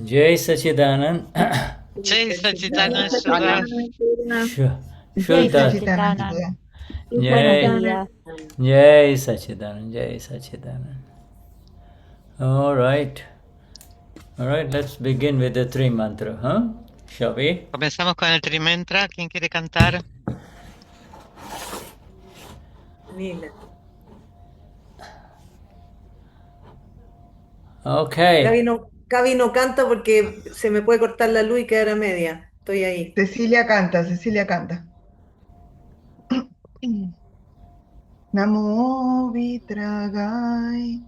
Jai Sachidanand. Jai Sachidanand Shuddha. Jai Shuddha. Sachidanand. Buenos Jai. días. Jai Sachidanand. Jai Sachidanand. All right. All right, let's begin with the three mantra, huh? Shall we? Comenzamos con el trimantra. ¿Quién quiere cantar? Nina. Okay. Gaby no canta porque se me puede cortar la luz y quedar a media. Estoy ahí. Cecilia canta, Cecilia canta. Namo Vitragai,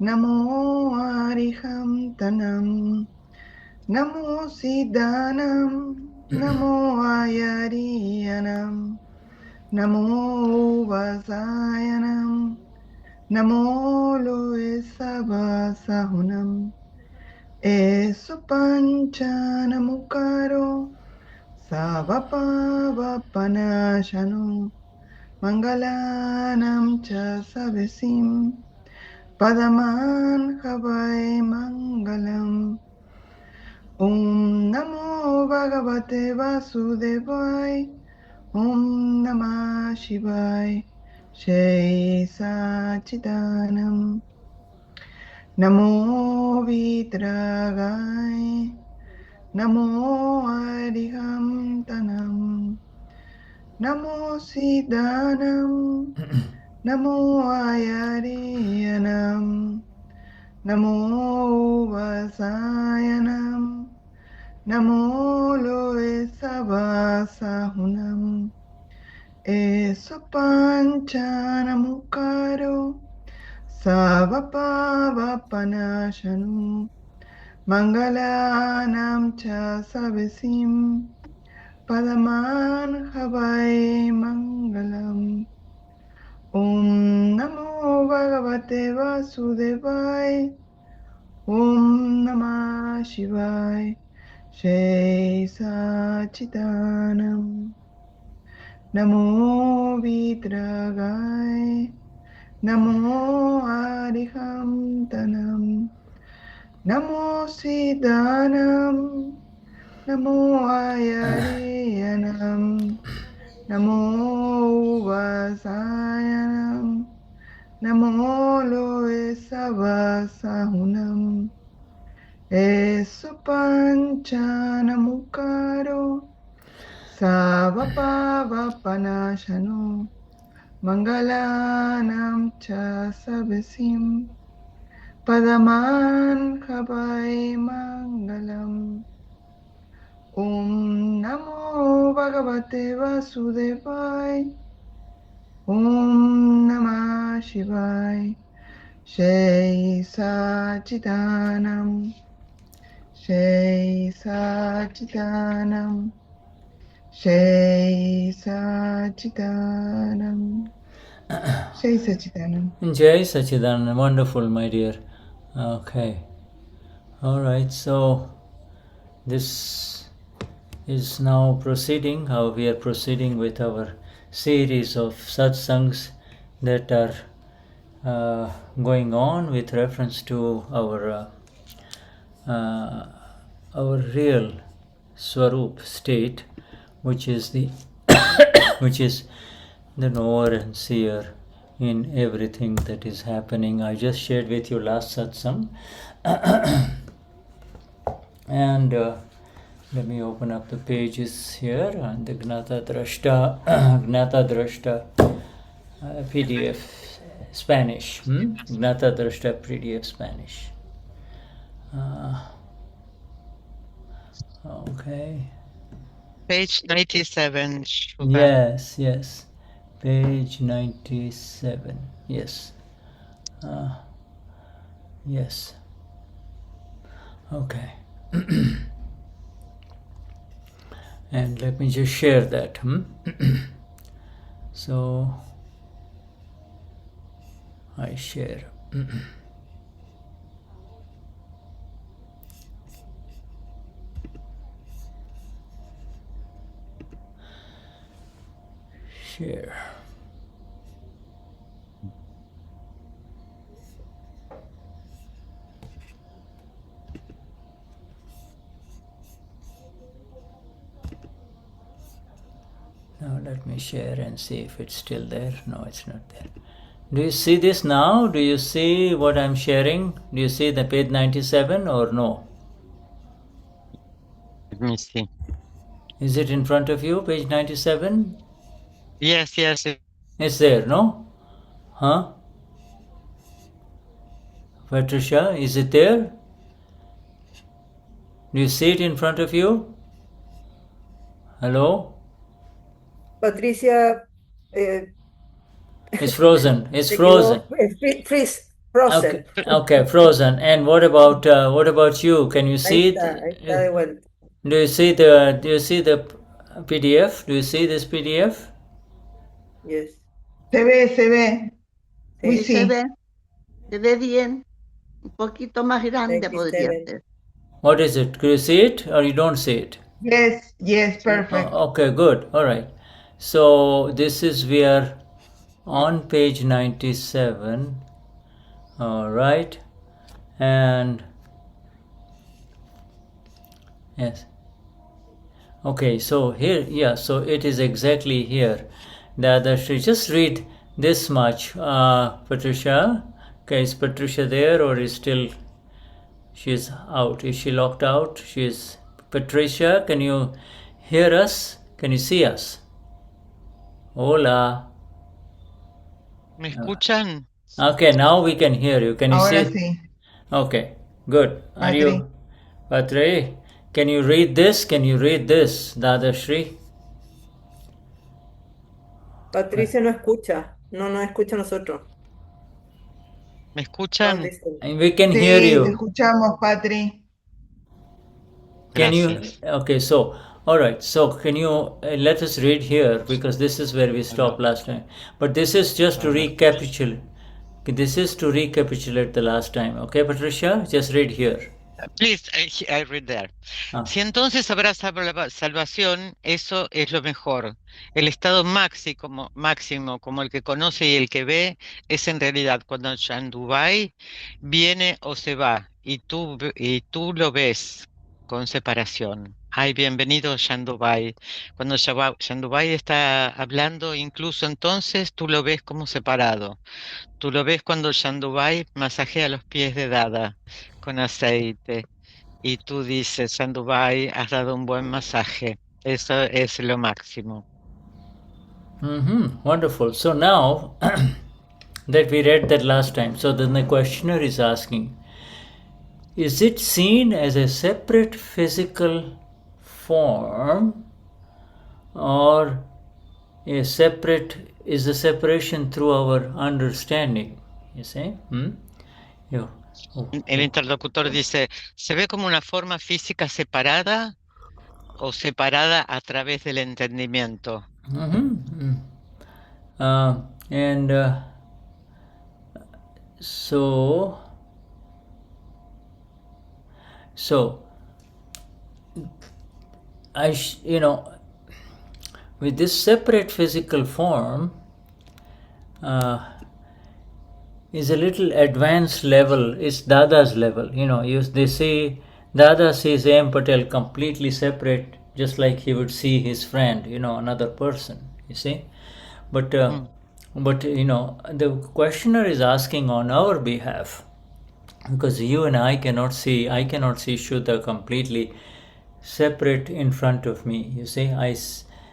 Namo Ariham Tanam, Namo Siddhanam, Namo Ayariyanam, Namo Vasayanam, Namo Loesavasahunam, Eso Panchanamukaro, Savapavapanashano, Mangalanam cha savesim, Padaman havai mangalam. Om Namo Bhagavate Vasudevai, Om Namah Shivai, Shri Sachidanam. Namo Vitragai, Namo Ariham Tanam, Namo Siddhanam, Namo Ayariyanam, Namo Vasayanam, Namo Loesavasahunam, Eso Panchanamukaro, Savapavapanashanu, Mangalanam cha savesim, Padaman havai mangalam. Om Namo Bhagavate Vasudevai, Om Namah Shivai, Shri Sachidanam. Namo Vitragai, Namo Ariham Tanam, Namo Siddhanam, Namo Ayariyanam, Namo Vasayanam, Namo Loesavasahunam, Eso Panchanamukaro, Savapavapanashano, Mangalanam cha savesim, Padaman havai mangalam. Om Namo Bhagavate Vasudevai, Om Namah Shivai, Shri Sachidanam, Shri Sachidanam, Shri Sachidanam, Shri Sachidanam. Jai Sachidanand. Wonderful, my dear. Okay. All right, so this is now proceeding, how we are proceeding with our series of satsangs that are going on with reference to our real Swarup state, which is the which is the knower and seer in everything that is happening. I just shared with you last satsang, and let me open up the pages here on the Gnata Drashta PDF Spanish. Gnata Drashta PDF Spanish. Okay. Page 97. Shuddha. Yes. Page 97. Yes. Yes. Okay. And let me just share that. So I share. Share. let me share and see if it's still there. No, it's not there. Do you see this now? Do you see what I'm sharing? Do you see the page 97 or no? Let me see. Is it in front of you, page 97? Yes, yes. It's there, no? Huh? Patricia, is it there? Do you see it in front of you? Hello? Patricia, It's frozen. It's se frozen. quedó, freeze, frozen. Okay, frozen. And what about you? Can you see Ahí está de it? vuelta. Do you see the PDF? Do you see this PDF? Yes. Se ve. We Sí, see. Se ve bien. Un poquito más grande 97. podría ser. What is it? Do you see it or you don't see it? Yes, perfect. Okay, good. All right. So we are on page 97. All right. And yes. Okay, so here, yeah, so it is exactly here. Dadashri, just read this much. Patricia, okay, is Patricia there or is still, she's out? Is she locked out? She's, Patricia, can you hear us? Can you see us? Hola. ¿Me escuchan? Okay, now we can hear you. Can you Ahora see? sí. Okay, good. Are Patri. you, Patri? Can you read this? Can you read this, Dadashri? Patricia no escucha. No nos escucha a nosotros. ¿Me Don't escuchan? listen. And we can hear Sí, te you. escuchamos, Patri. Can you? Gracias. Okay, so all right. So can you let us read here because this is where we stopped last time. But this is just to recapitulate. This is to recapitulate the last time. Okay, Patricia, just read here. Please, I read there. Si entonces habrá salvación, eso es lo mejor. El estado máximo, como el que conoce y el que ve, es en realidad cuando Chandubhai viene o se va, y tú lo ves con separación. Ay, bienvenido Chandubhai. Cuando Chandubhai está hablando, incluso entonces tú lo ves como separado. Tú lo ves cuando Chandubhai masajea los pies de Dada con aceite y tú dices, Chandubhai, has dado un buen masaje. Eso es lo máximo. Wonderful. So now that we read that last time, so then the questioner is asking, is it seen as a separate physical form or is the separation through our understanding? You see? El interlocutor dice, ¿se ve como una forma física separada o separada a través del entendimiento? So with this separate physical form is a little advanced level. It's Dada's level. They say Dada sees A.M. Patel completely separate, just like he would see his friend, another person. You see, but the questioner is asking on our behalf because you and I cannot see Shuddha completely separate in front of me. You see,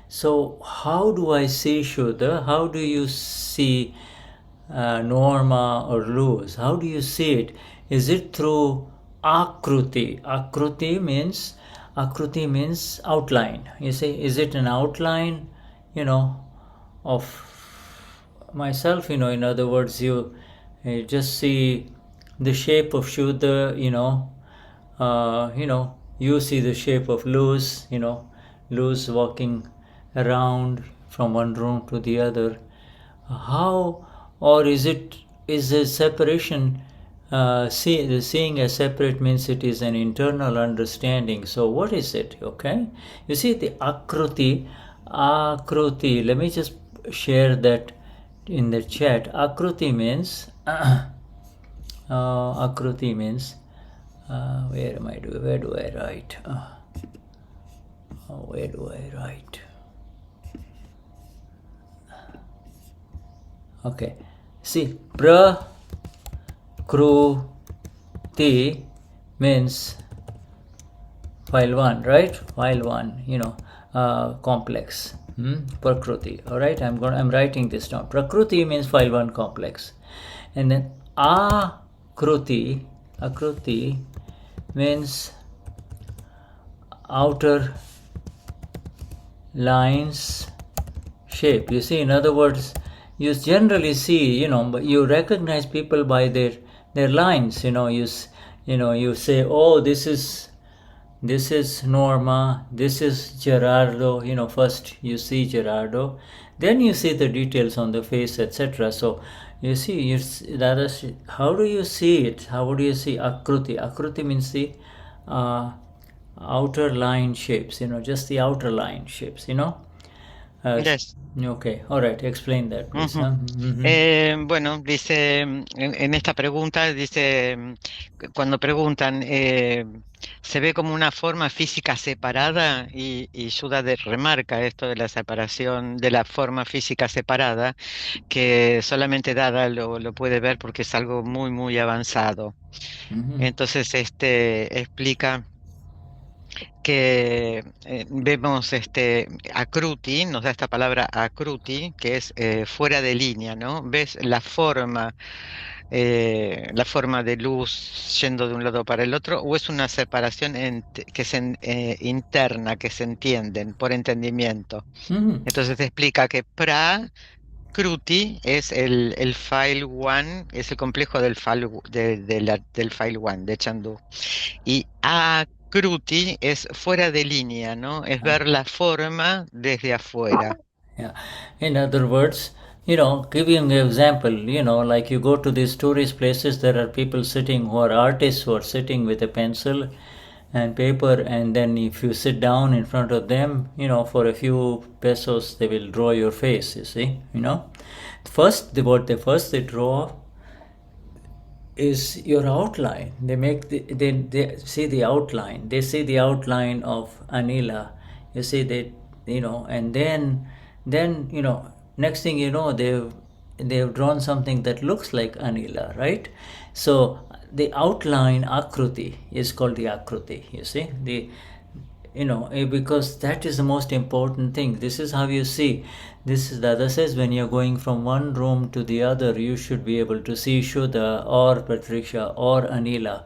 so how do I see Shuddha? How do you see Norma or Luz? How do you see it? Is it through akruti? Akruti means outline. You see, is it an outline, of myself? In other words, you just see the shape of Shuddha. You see the shape of Luz. Luz walking around from one room to the other. How? Or is a separation, seeing as separate means it is an internal understanding. So what is it? Okay, you see the akruti, let me just share that in the chat. Akruti means where do I write? Where do I write? Okay. See, prakruti means file 1, right? File 1, complex. Prakruti. All right. I'm writing this down. Prakruti means file 1 complex. And then akruti means outer lines shape. You see, in other words, you generally see, but you recognize people by their lines. You say, oh, this is Norma, this is Gerardo. First you see Gerardo, then you see the details on the face, etc. So you see, how do you see it? How do you see akruti? Akruti means the outer line shapes, just the outer line shapes, Yes. Okay, all right, explain that, please. Bueno, dice, en esta pregunta, dice, cuando preguntan, se ve como una forma física separada y Shuddha remarca esto de la separación de la forma física separada, que solamente Dada lo puede ver porque es algo muy, muy avanzado. Entonces, explica que vemos akruti, nos da esta palabra akruti, que es fuera de línea, ¿no? Ves la forma de luz yendo de un lado para el otro, o es una separación que es interna, que se entienden por entendimiento. Entonces te explica que Kruti es el file 1, es el complejo del file, del file 1 de Chandu. Y akruti es fuera de línea, ¿no? Es ver la forma desde afuera. Yeah. In other words, giving an example, like you go to these tourist places, there are people sitting who are artists who are sitting with a pencil and paper, and then if you sit down in front of them, for a few pesos, they will draw your face, you see, First, what they draw is your outline. They make they see the outline. They see the outline of Anila. You see that, and then next thing you know, they've drawn something that looks like Anila, right? So the outline akruti is called the akruti. You see, because that is the most important thing. This is how you see. This is Dada says, when you're going from one room to the other, you should be able to see Shuddha or Patricia or Anila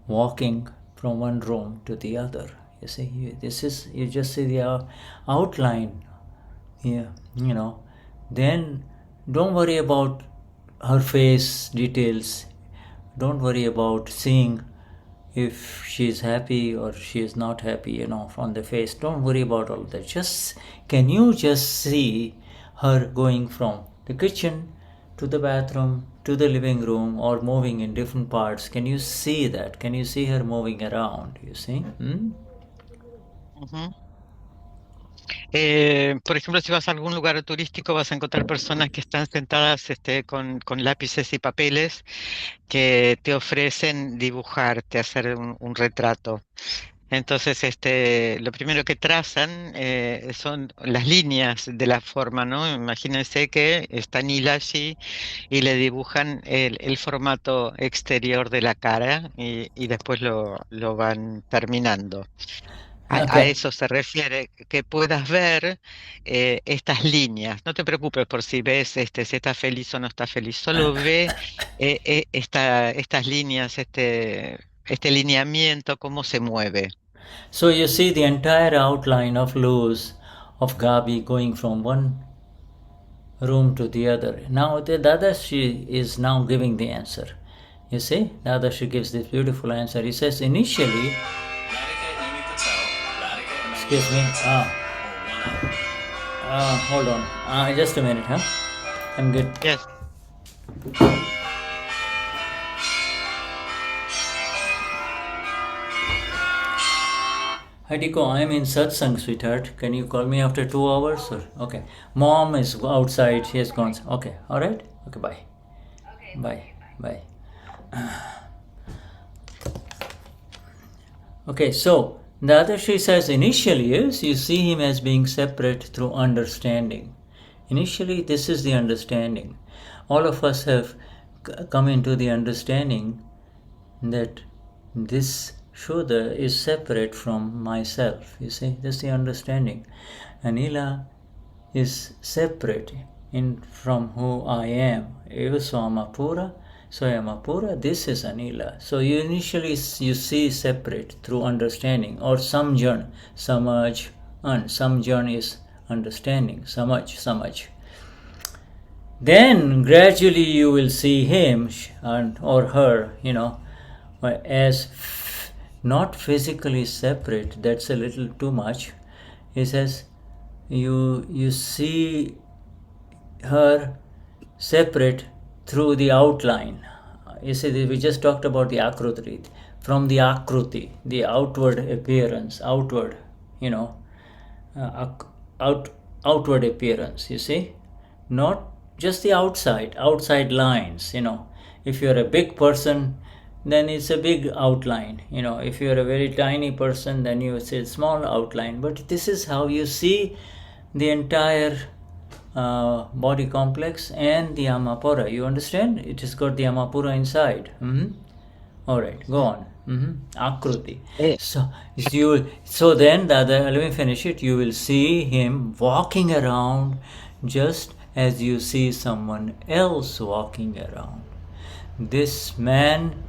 walking from one room to the other. You see, you just see the outline here, Then don't worry about her face details. Don't worry about seeing if she's happy or she is not happy, on the face. Don't worry about all that. Can you just see her going from the kitchen to the bathroom to the living room, or moving in different parts? Can you see that? Can you see her moving around? You see? Por ejemplo, si vas a algún lugar turístico, vas a encontrar personas que están sentadas con lápices y papeles que te ofrecen dibujarte, hacer un retrato. Entonces, lo primero que trazan son las líneas de la forma, ¿no? Imagínense que está Nila allí y le dibujan el formato exterior de la cara y después lo van terminando. A eso se refiere, que puedas ver estas líneas. No te preocupes por si ves si está feliz o no está feliz. Solo ve estas líneas, este lineamiento, cómo se mueve. So you see the entire outline of Luz, of Gabi, going from one room to the other. Now the Dadashri is now giving the answer. You see, Dadashri gives this beautiful answer. He says, initially, excuse me, hold on, just a minute, I'm good. Yes. Hadiko, I'm in satsang, sweetheart. Can you call me after 2 hours? Or okay. Mom is outside. She has gone. Okay. All right. Okay. Bye. Okay. Bye. Okay. So the other she says initially is you see him as being separate through understanding. Initially, this is the understanding. All of us have come into the understanding that this Shuddha is separate from myself. You see, that's the understanding. Anila is separate from who I am. So I'm Apura, so I am Apura, this is Anila. So you initially you see separate through understanding, or samjan, samaj, and samjan is understanding, samaj. Then gradually you will see him or her, as not physically separate. That's a little too much. He says you see her separate through the outline. You see, we just talked about the akruti. From the akruti, the outward appearance, outward appearance, you see, not just the outside lines. If you're a big person, then it's a big outline. If you're a very tiny person, then you say small outline. But this is how you see the entire body complex and the Amapura. You understand? It has got the Amapura inside. All right, go on. Akruti. So then, let me finish it. You will see him walking around just as you see someone else walking around. This man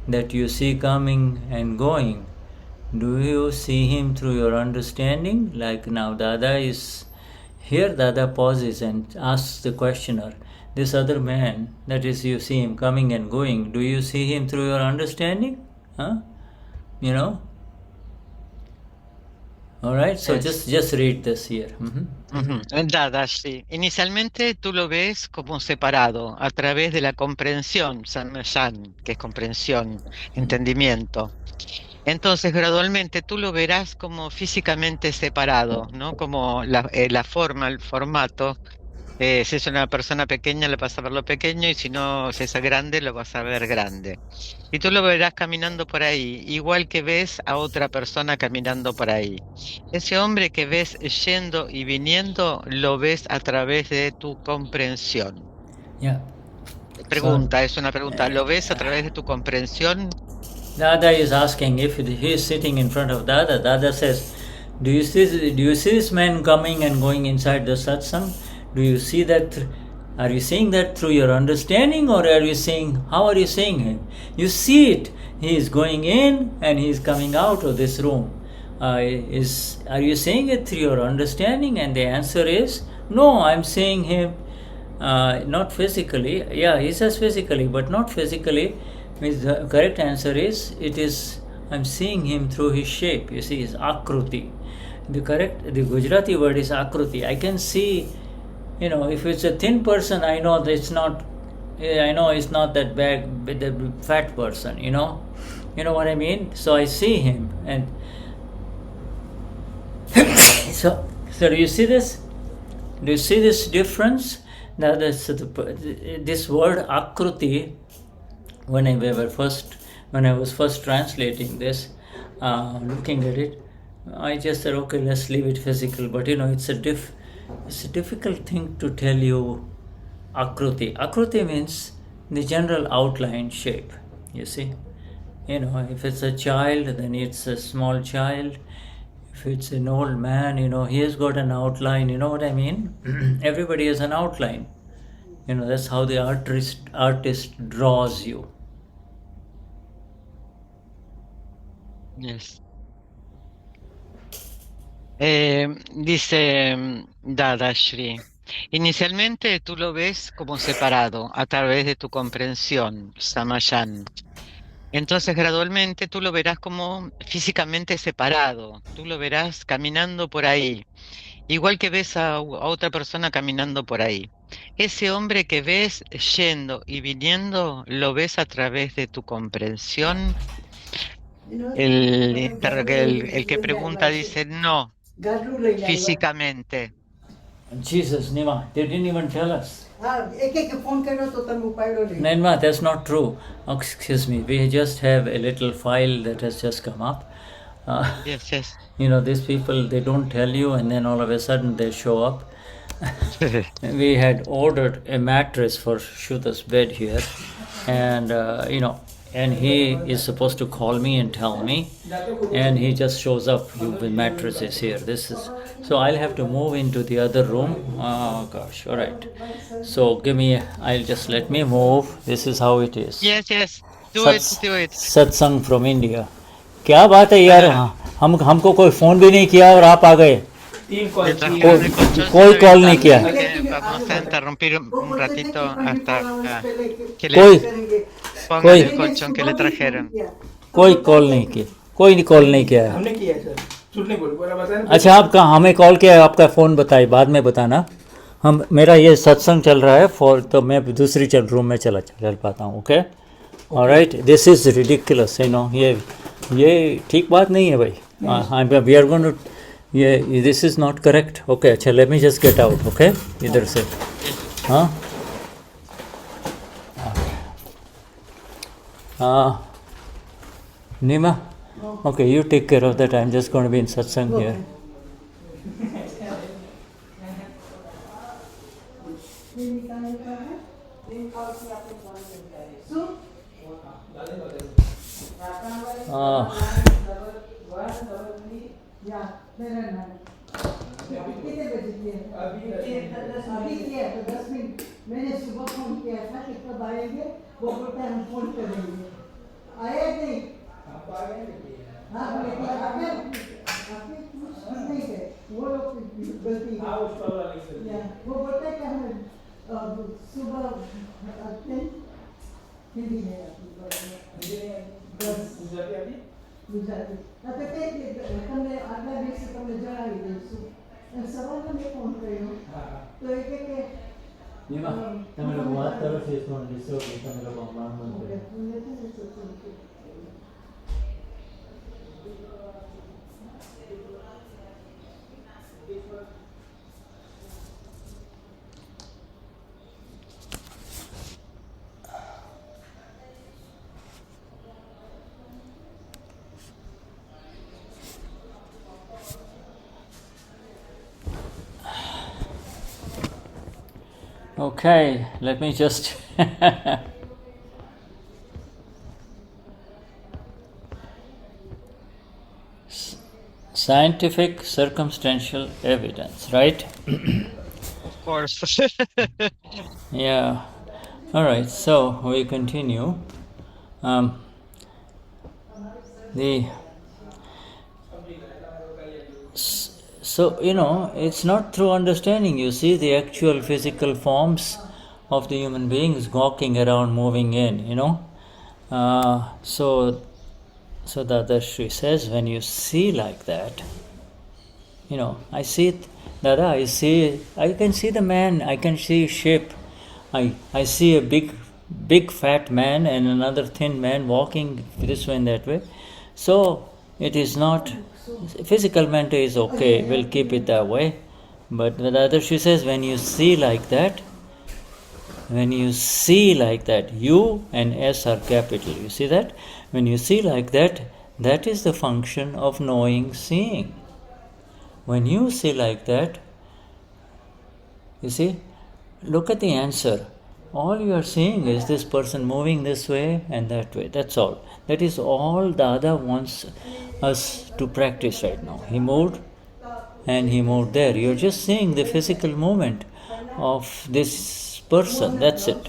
that you see coming and going, do you see him through your understanding? Like now Dada is here, Dada pauses and asks the questioner, this other man, that is, you see him coming and going, do you see him through your understanding? All right, so just read this here. Dadashri. Inicialmente tú lo ves como separado a través de la comprensión, samayan, que es comprensión, entendimiento. Entonces, gradualmente tú lo verás como físicamente separado, ¿no? Como la forma, el formato. Si es una persona pequeña, le vas a ver lo pequeño, y si no, si es grande, lo vas a ver grande. Y tú lo verás caminando por ahí, igual que ves a otra persona caminando por ahí. Ese hombre que ves yendo y viniendo, lo ves a través de tu comprensión. Yeah. Es una pregunta. ¿Lo ves a través de tu comprensión? Dada is asking if he is sitting in front of Dada. Dada says, do you see this man coming and going inside the satsang? Do you see that? Are you seeing that through your understanding, or are you seeing? How are you seeing him? You see it. He is going in and he is coming out of this room. Are you seeing it through your understanding? And the answer is no. I'm seeing him not physically. Yeah, he says physically, but not physically. The correct answer is I'm seeing him through his shape. You see, his akruti. The Gujarati word is akruti. I can see. If it's a thin person, I know it's not that bad, the fat person, you know what I mean? So I see him, and so do you see this? Do you see this difference? Now this word akruti, when I was first translating this, looking at it, I just said, okay, let's leave it physical. But it's a difficult thing to tell you akruti. Akruti means the general outline shape, you see. If it's a child, then it's a small child. If it's an old man, he has got an outline, you know what I mean? Everybody has an outline. That's how the artist draws you. Yes. Dice Dadashri, inicialmente tú lo ves como separado a través de tu comprensión, samayan. Entonces gradualmente tú lo verás como físicamente separado, tú lo verás caminando por ahí, igual que ves a otra persona caminando por ahí. Ese hombre que ves yendo y viniendo, lo ves a través de tu comprensión. El que pregunta dice no. Físicamente. Jesus, Nima, they didn't even tell us. Nima, that's not true. Excuse me, we just have a little file that has just come up. Yes. These people, they don't tell you, and then all of a sudden they show up. we had ordered a mattress for Shuddha's bed here, and and he is supposed to call me and tell me, and he just shows up with mattresses here. This is so I'll have to move into the other room. Oh gosh! All right. So I'll just let me move. This is how it is. Yes. Do it. सत्संग from India. क्या बात है यार, हमको कोई phone भी नहीं किया और आप आ गए. कोई कॉल नहीं किया. Vamos a interrumpir un ratito hasta que le pongan el colchón que le trajeron. कोई कॉल नहीं किया, कोई कॉल नहीं किया है. हमने किया है सर. अच्छा, आपका हमें कॉल किया, आपका फ़ोन बताइए, बाद में बताना. मेरा ये सत्संग चल रहा है तो मैं दूसरी रूम में चल पाता हूँ. Okay, alright. This is ridiculous, ये ठीक बात नहीं है भाई. We are going to, this is not correct. Okay, अच्छा, let me just get out. Okay, इधर से. हाँ, Nima, okay, you take care of that. I'm just going to be in satsang here. मैंने सुबह फोन किया था कि कब आएंगे, वो बोलता है हम फोन करेंगे. आए नहीं. हाँ, लेकिन आपने कुछ नहीं है, वो लोग गलती है. वो बोलता है कि हम सुबह हिंदी में गुजराती. તમને આગલા દિવસે તમને જણાવી દઈશું. સવારમાં મેં ફોન કર્યો તો એ કે તમે લોકો વાત કરો છો, તમે લોકો હમણાં Okay, let me just scientific circumstantial evidence, right? Of course. Yeah. All right, so we continue. So, it's not through understanding. You see the actual physical forms of the human beings walking around, moving in, So Dadashri says, when you see like that, I see it, Dada, I can see the man, I can see shape. I see a big fat man and another thin man walking this way and that way. So, it is not... Physical mental is okay, we'll keep it that way. But the other, she says, when you see like that, U and S are capital. You see that? When you see like that, that is the function of knowing, seeing. When you see like that, you see, look at the answer. All you are seeing is this person moving this way and that way. That's all. That is all Dada wants us to practice right now. He moved and he moved there. You're just seeing the physical movement of this person. That's it.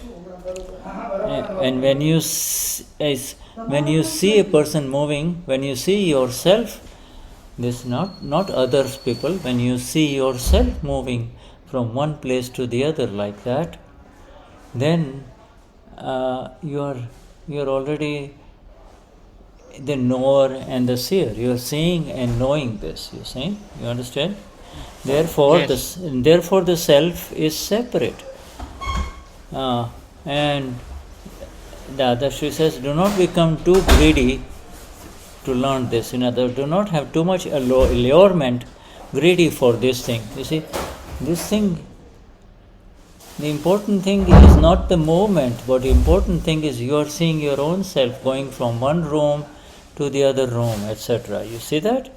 And when you see a person moving, when you see yourself, this not others people. When you see yourself moving from one place to the other like that, then you're already the knower and the seer. You are seeing and knowing this. You see? You understand? Therefore, yes. Therefore the self is separate. And Dadashri says, do not become too greedy to learn this. In other words, do not have too much allurement, greedy for this thing. You see, this thing, the important thing is not the movement, but the important thing is you are seeing your own self going from one room to the other room, etc. You see that?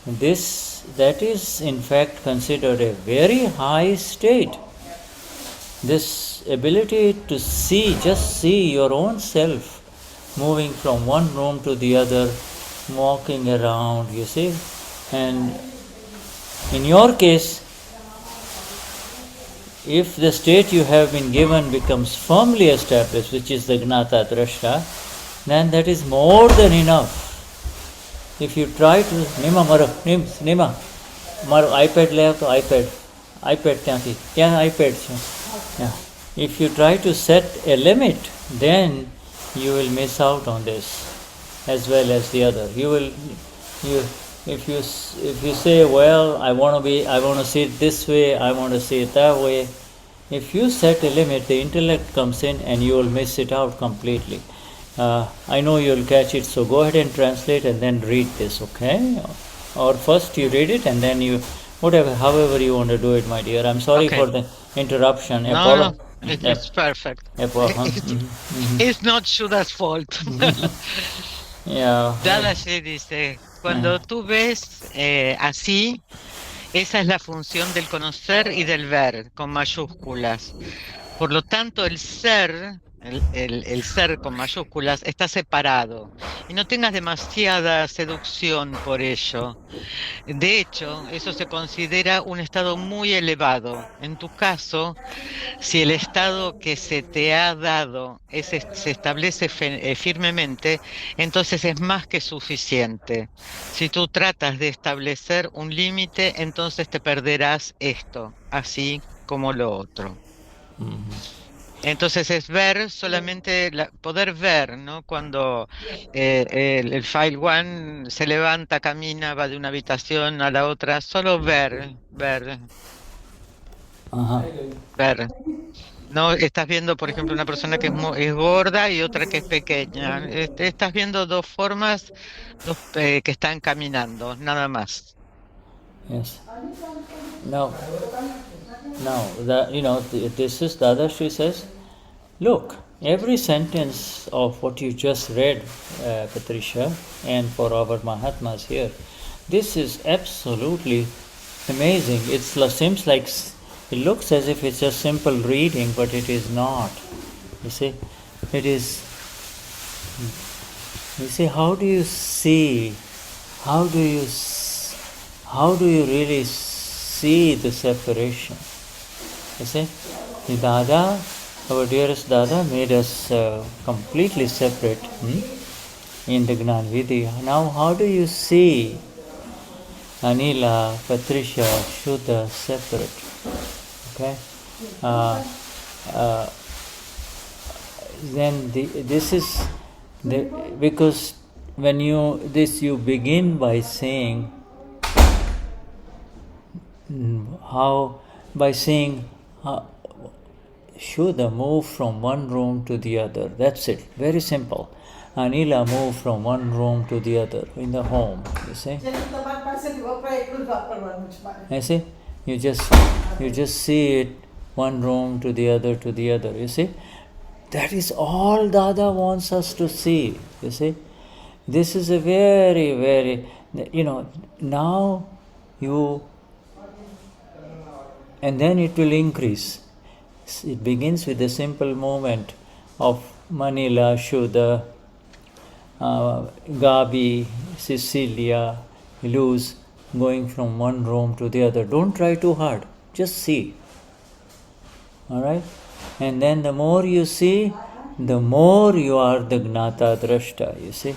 that is in fact considered a very high state. This ability to just see your own self moving from one room to the other, walking around, you see. And in your case, if the state you have been given becomes firmly established, which is the Gnata Drashta, then that is more than enough. If you try to Nima મારો iPad લે આવતો iPad ત્યાંથી iPad છે. Yeah. If you try to set a limit, then you will miss out on this as well as the other. If you say, well, I want to see it this way, I want to see it that way. If you set a limit, the intellect comes in and you will miss it out completely. I know you'll catch it, so go ahead and translate and then read this, okay? Or first you read it and then you, however you want to do it, my dear. I'm sorry for the interruption. No, it's perfect. It's not Shuddha's fault. Yeah. Dadashri dice, cuando tú ves así, esa es la función del conocer y del ver, con mayúsculas. Por lo tanto, el ser con mayúsculas está separado. Y no tengas demasiada seducción por ello. De hecho, eso se considera un estado muy elevado. En tu caso, si el estado que se te ha dado se establece firmemente, entonces es más que suficiente. Si tú tratas de establecer un límite, entonces te perderás esto, así como lo otro. Entonces es ver, solamente poder ver, ¿no? Cuando el File1 se levanta, camina, va de una habitación a la otra, solo ver. Ver. No estás viendo, por ejemplo, una persona que es gorda y otra que es pequeña. Estás viendo dos formas que están caminando, nada más. Yes. Now, this is Dadashri says, look, every sentence of what you just read, Patricia, and for our Mahatmas here, this is absolutely amazing. It seems like it looks as if it's just simple reading, but it is not. You see, it is. You see, how do you see? How do you really see the separation? You see, the Dada, our dearest Dada, made us completely separate in the Gnani Vidya. Now, how do you see Anila, Patricia, Shuddha separate? Okay, then this is because when you begin by saying Shuddha move from one room to the other. That's it. Very simple. Anila move from one room to the other in the home. You see? You see? You just see it one room to the other to the other. You see? That is all Dada wants us to see. You see? This is a very, very, now and then it will increase. It begins with a simple movement of Manila, Shuddha, Gabi, Cecilia, Luz, going from one room to the other. Don't try too hard. Just see. Alright? And then the more you see, the more you are the Gnata Drashta, you see.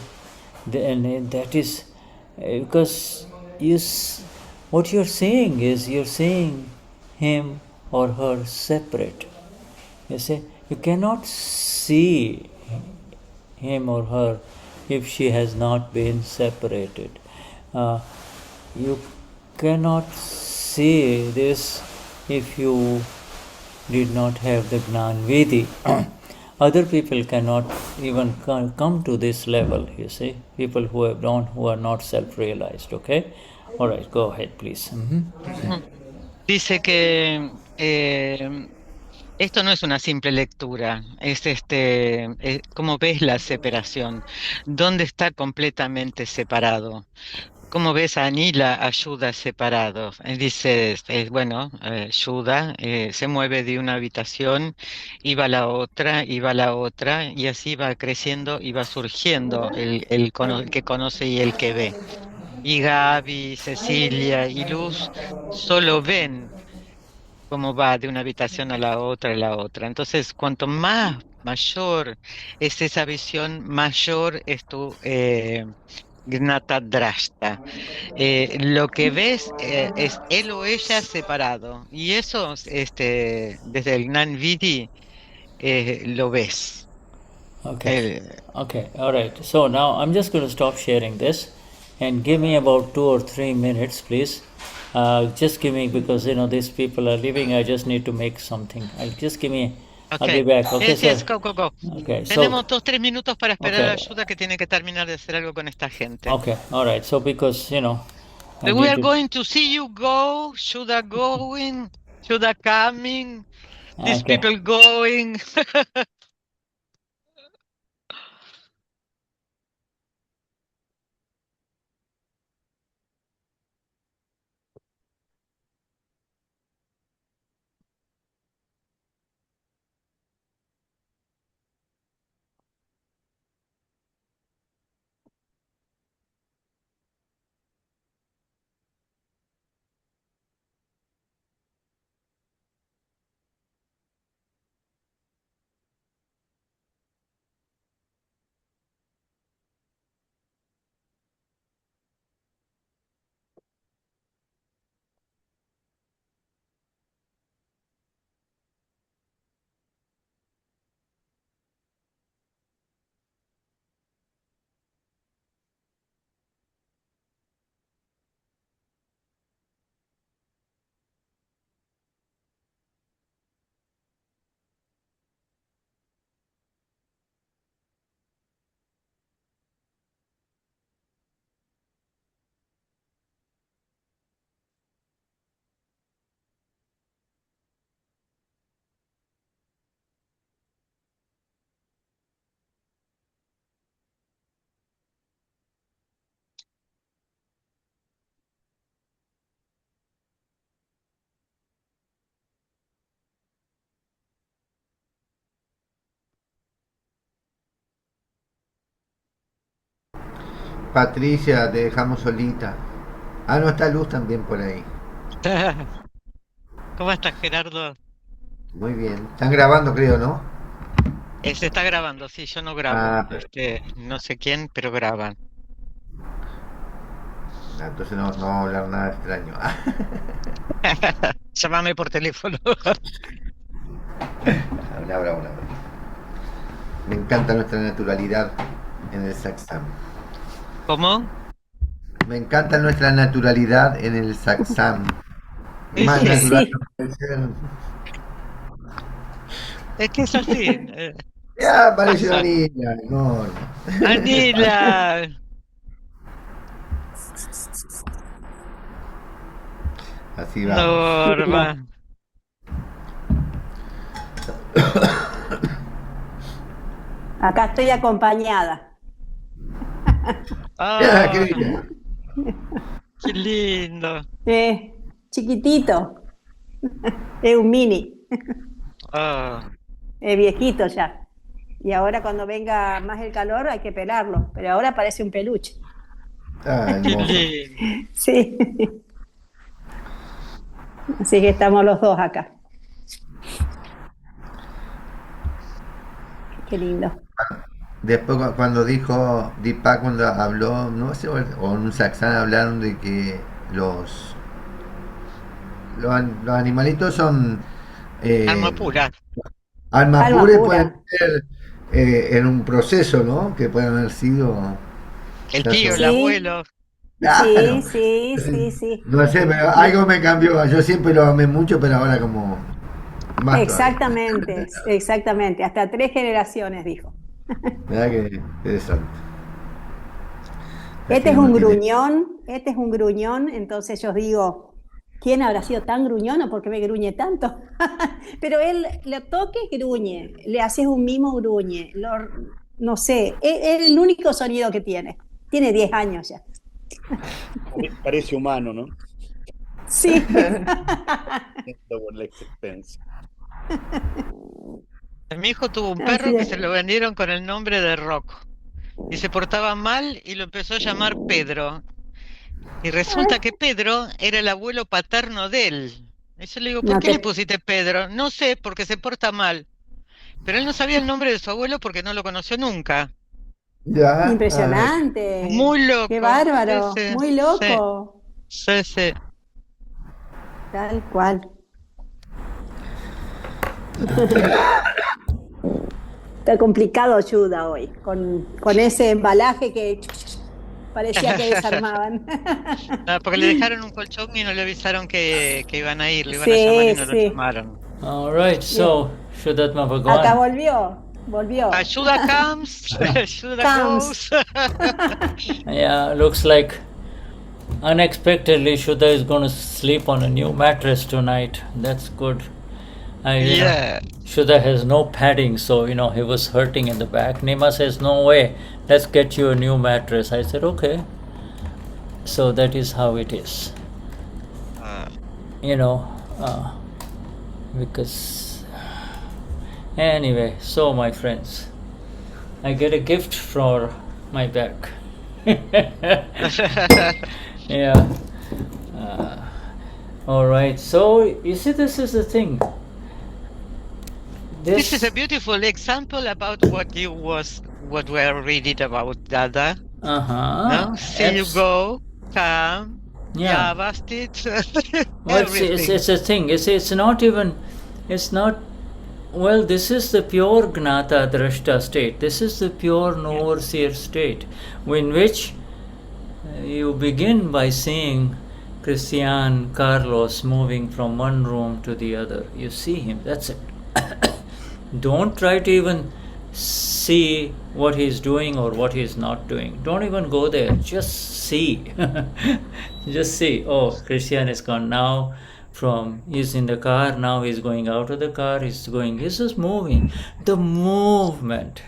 And that is because what you're saying is you're seeing him or her separate. You see, you cannot see him or her if she has not been separated. You cannot see this if you did not have the Gnan Vidi. Other people cannot even come to this level, you see. People who are not self-realized, okay? All right, go ahead, please. Dice que esto no es una simple lectura, es cómo ves la separación, dónde está completamente separado. Como ves, Anila ayuda separado. Dice, bueno, ayuda, se mueve de una habitación y va a la otra, y va a la otra, y así va creciendo y va surgiendo el que conoce y el que ve. Y Gaby, Cecilia y Luz solo ven cómo va de una habitación a la otra. Entonces, cuanto más mayor es esa visión, mayor es tu gnata drashta. Lo que ves es él o ella separado. Y eso, desde el Gnan Vidi, lo ves. Okay. El- Okay. All right. So now I'm just going to stop sharing this, and give me about 2 or 3 minutes, please. Just give me, because these people are leaving. I just need to make something. I'll just give me. I'll be ok. back. Okay, Yes, yes, sir. go, go, go. Okay. So. Tenemos 2, 3 minutos para esperar a Okay. ayuda que tiene que terminar de hacer algo con esta gente. Okay. All right. So because I We need are to. going to see you go. Shuddha going. Shuddha coming. These Okay. people going. Patricia, te dejamos solita. Ah, no está Luz también por ahí. ¿Cómo estás, Gerardo? Muy bien. Están grabando, creo, ¿no? Se está grabando, sí, yo no grabo. Ah, No sé quién, pero graban. entonces no vamos a hablar nada extraño. Llámame por teléfono. Habla, habla, habla. Me encanta nuestra naturalidad en el saxam. ¿Cómo? Me encanta nuestra naturalidad en el saxam. Más Sí, natural Sí, no puede ser. es que es así. Ya apareció Pasa. Anila, enorme. Anila. Así vamos. Norma. Acá estoy acompañada. Ya, qué Ah, bien. qué lindo. Chiquitito, es un mini, Ah, es viejito ya. Y ahora cuando venga más el calor hay que pelarlo, pero ahora parece un peluche. Ah, qué hermoso. lindo. Sí. Así que estamos los dos acá. Qué lindo. Después cuando dijo Deepak, cuando habló, no sé, o en un saxán hablaron de que los animalitos son Alma eh, pura. almas Alma puras, pueden pura. ser en un proceso, ¿no? Que pueden haber sido El ya tío, el son. Sí, abuelo. sí, Claro. sí, sí, sí. No sé, pero algo me cambió. Yo siempre lo amé mucho, pero ahora como más todavía. Exactamente, exactamente. Hasta 3 generaciones, dijo. ¿Verdad que interesante? Así Este es uno un tiene. gruñón, este es un gruñón, entonces yo digo, ¿quién habrá sido tan gruñón o por qué me gruñe tanto? Pero él le toque, gruñe, le haces un mimo, gruñe, no sé, es el único sonido que tiene. Tiene 10 años ya. Parece humano, ¿no? Sí. Por la existencia. Mi hijo tuvo un Así perro que es. se lo vendieron con el nombre de Rocco y se portaba mal y lo empezó a llamar Pedro. Y resulta que Pedro era el abuelo paterno de él. Y yo le digo, ¿por No qué le te... pusiste Pedro? No sé, porque se porta mal. Pero él no sabía el nombre de su abuelo porque no lo conoció nunca. Ya, Impresionante. Muy Qué loco. bárbaro. Sí, Muy sí, loco. sí, sí. Tal cual. Está complicado Shuddha hoy, con ese embalaje que parecía que desarmaban. Ah, porque le dejaron un colchón y no le avisaron que iban a ir, le iban a llamar y Sí, no lo sí. llamaron. All right, so Shuddhatma Acá Bhagwan. volvió. Ayuda comes, ayuda Comes. goes. Yeah, looks like unexpectedly Shuddha is going to sleep on a new mattress tonight. That's good. Yeah. Shuddha has no padding, so he was hurting in the back. Nima says, "No way, let's get you a new mattress." I said, "Okay." So that is how it is. Because anyway, so my friends, I get a gift for my back. Yeah. All right. So you see, this is the thing. This is a beautiful example about what we are reading about Dada. No? See you go, come, Yeah. Bastit, Well, everything. it's a thing. It's not. Well, this is the pure Gnata Drashta state. This is the pure knower seer state, in which you begin by seeing Christian Carlos moving from one room to the other. You see him. That's it. Don't try to even see what he's doing or what he's not doing. Don't even go there. Just see. Just see. Oh, Christian is gone now. He's in the car, now he's going out of the car, he's just moving. The movement.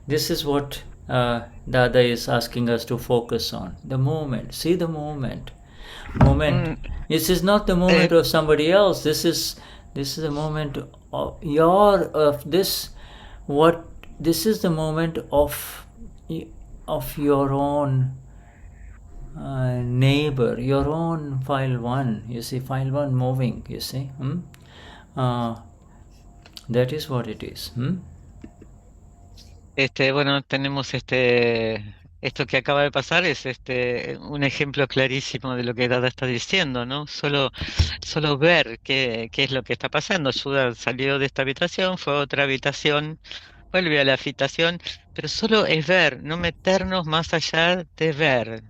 This is what Dada is asking us to focus on. The movement. See the movement. This is not the movement of somebody else. This is the moment of this is the moment of your own neighbor, your own file1. You see, file1 moving, you see. That is what it is. Bueno, tenemos esto que acaba de pasar es un ejemplo clarísimo de lo que Dada está diciendo, ¿no? Solo ver qué es lo que está pasando. Shuddha salió de esta habitación, fue a otra habitación, vuelve a la habitación, pero solo es ver, no meternos más allá de ver,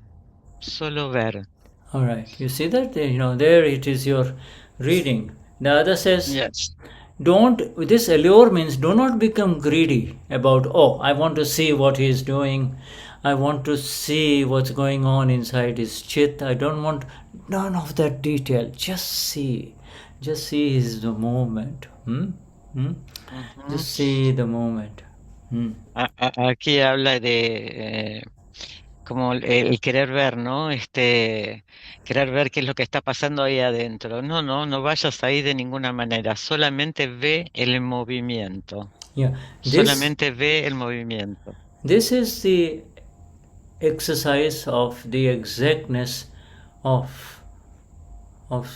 solo ver. All right, you see that? There it is your reading. Dada says, yes. This allure means do not become greedy about, I want to see what he is doing. I want to see what's going on inside his chit. I don't want none of that detail. Just see the movement. Just see the movement. Aquí habla de como el querer ver, ¿no? Querer ver qué es lo que está pasando ahí adentro. No vayas ahí de ninguna manera. Solamente ve el movimiento. Yeah. Solamente ve el movimiento. This is the exercise of the exactness of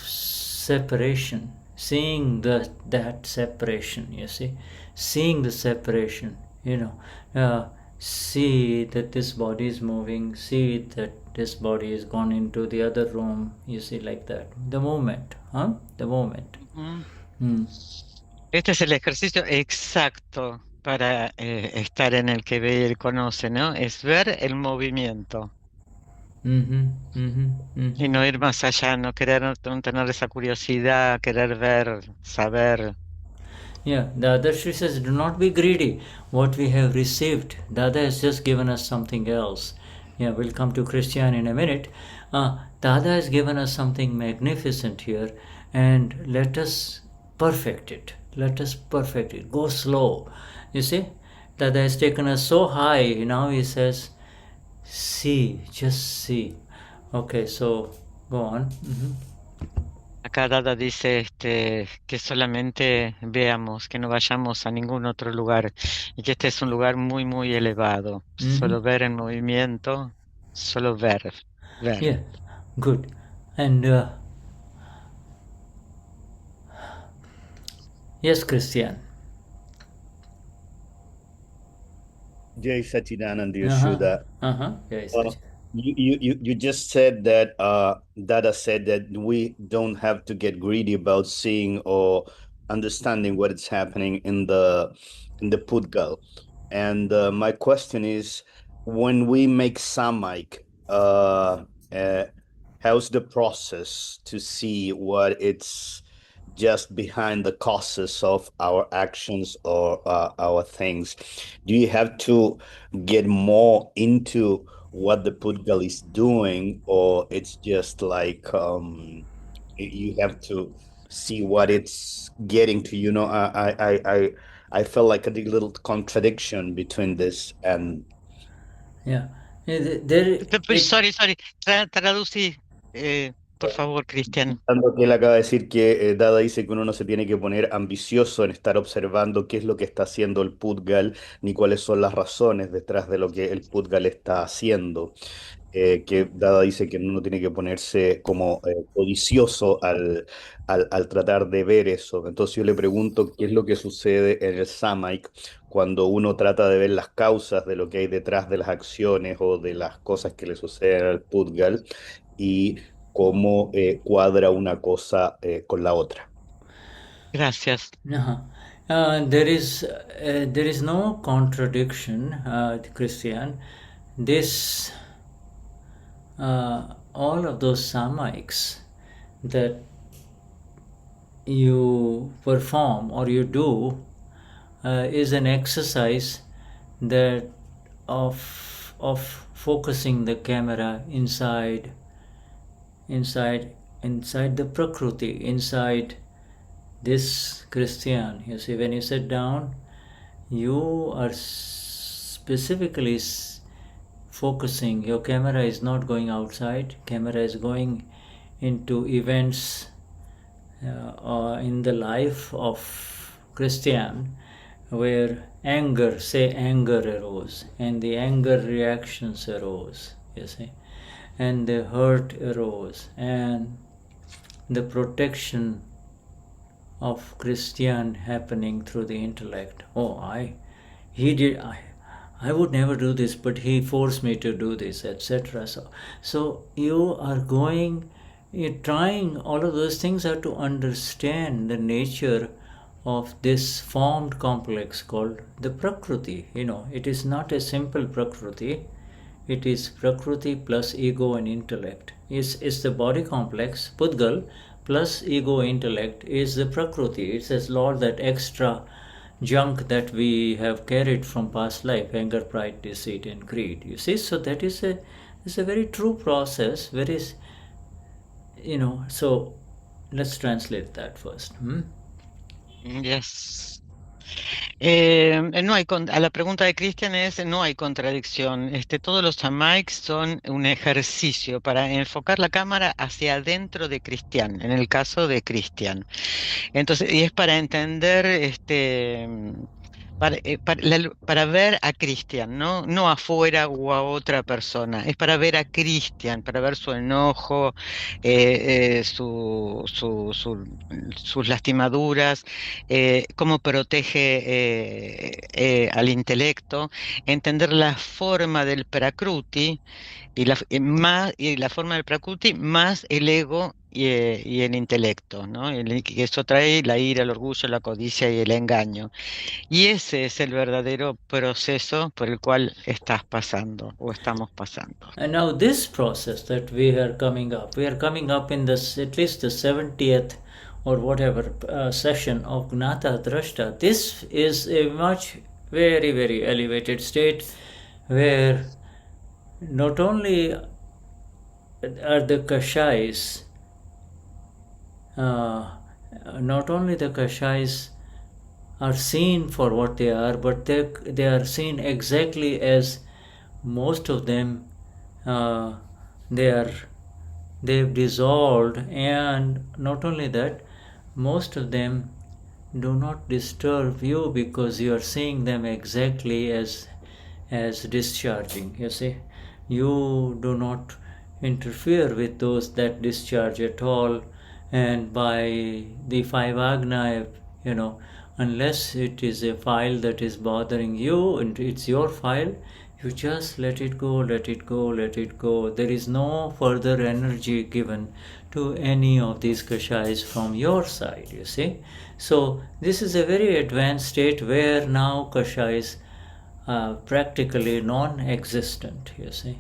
separation. Seeing that separation, you see. Seeing the separation, see that this body is moving, see that this body has gone into the other room, you see, like that. The moment, The moment. Este es el ejercicio exacto para estar en el que ve y el conoce, ¿no? Es ver el movimiento. Y no ir más allá, no tener esa curiosidad, querer ver, saber. Yeah, Dada says, do not be greedy. What we have received, Dada has just given us something else. Yeah, we'll come to Christian in a minute. Dada has given us something magnificent here, and let us perfect it. Let us perfect it. Go slow. You see, Dada has taken us so high. Now he says, see, just see. Okay, so go on. Acá Dada dice que solamente veamos, que no vayamos a ningún otro lugar y que este es un lugar muy, muy elevado. Solo ver en movimiento, solo ver. Yeah, good. And yes, Christian. Jai Sachidanand, Shuddha. Yes, You just said that Dada said that we don't have to get greedy about seeing or understanding what is happening in the Pudgal. And my question is, when we make samike, how's the process to see what it's just behind the causes of our actions or our things? Do you have to get more into what the Pudgal is doing, or it's just like you have to see what it's getting to? I felt like a little contradiction between this and yeah. Sorry, traducí, por favor, Cristian. Tanto que él acaba de decir que Dada dice que uno no se tiene que poner ambicioso en estar observando qué es lo que está haciendo el Pudgal, ni cuáles son las razones detrás de lo que el Pudgal está haciendo. Que Dada dice que uno tiene que ponerse como codicioso al tratar de ver eso. Entonces yo le pregunto qué es lo que sucede en el Samaik cuando uno trata de ver las causas de lo que hay detrás de las acciones o de las cosas que le suceden al Pudgal y cómo cuadra una cosa con la otra. Gracias. There is no contradiction, Christian. This all of those samiks that you perform or you do is an exercise that of focusing the camera inside the prakriti, inside this Christian. You see, when you sit down, you are specifically focusing. Your camera is not going outside. Camera is going into events in the life of Christian, where anger arose, and the anger reactions arose, you see, and the hurt arose, and the protection of Christian happening through the intellect. I would never do this, but he forced me to do this, etc. So you're trying, all of those things are to understand the nature of this formed complex called the Prakriti. It is not a simple Prakriti. It is Prakriti plus ego and intellect. It's the body complex, Pudgal, plus ego intellect is the Prakriti. It's as Lord, that extra junk that we have carried from past life, anger, pride, deceit, and greed. You see, so that is a very true process. So let's translate that first. Yes. No hay a la pregunta de Cristian no hay contradicción. Todos los samiks son un ejercicio para enfocar la cámara hacia adentro de Cristian, en el caso de Cristian. Entonces, y es para entender, para ver a Cristian, no afuera o a otra persona. Es para ver a Cristian, para ver su enojo, sus lastimaduras, cómo protege al intelecto, entender la forma del Prakruti y la forma del Prakruti más el ego y el intelecto, ¿no? Y eso trae la ira, el orgullo, la codicia y el engaño. Y ese es el verdadero proceso por el cual estás pasando o estamos pasando. And now this process that we are coming up in this, at least the 70th or whatever session of Gnata Drashta. This is a much very, very elevated state where not only are the Kashais are seen for what they are, but they are seen exactly as most of them they are they've dissolved, and not only that, most of them do not disturb you because you are seeing them exactly as discharging. You see, you do not interfere with those that discharge at all, and by the five agna, unless it is a file that is bothering you and it's your file, you just let it go, let it go, let it go. There is no further energy given to any of these kashais from your side, you see. So this is a very advanced state where now kashais are practically non-existent, you see.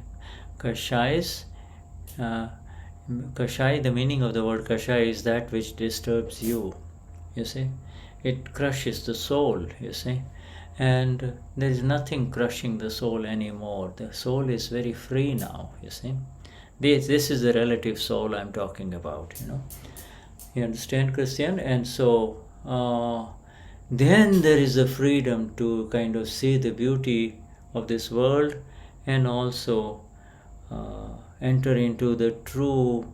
Kashais, kashai, the meaning of the word kashai is that which disturbs you, you see. It crushes the soul, you see. And there is nothing crushing the soul anymore. The soul is very free now, you see. This is the relative soul I'm talking about, You understand, Christian? And so then there is a freedom to kind of see the beauty of this world and also enter into the true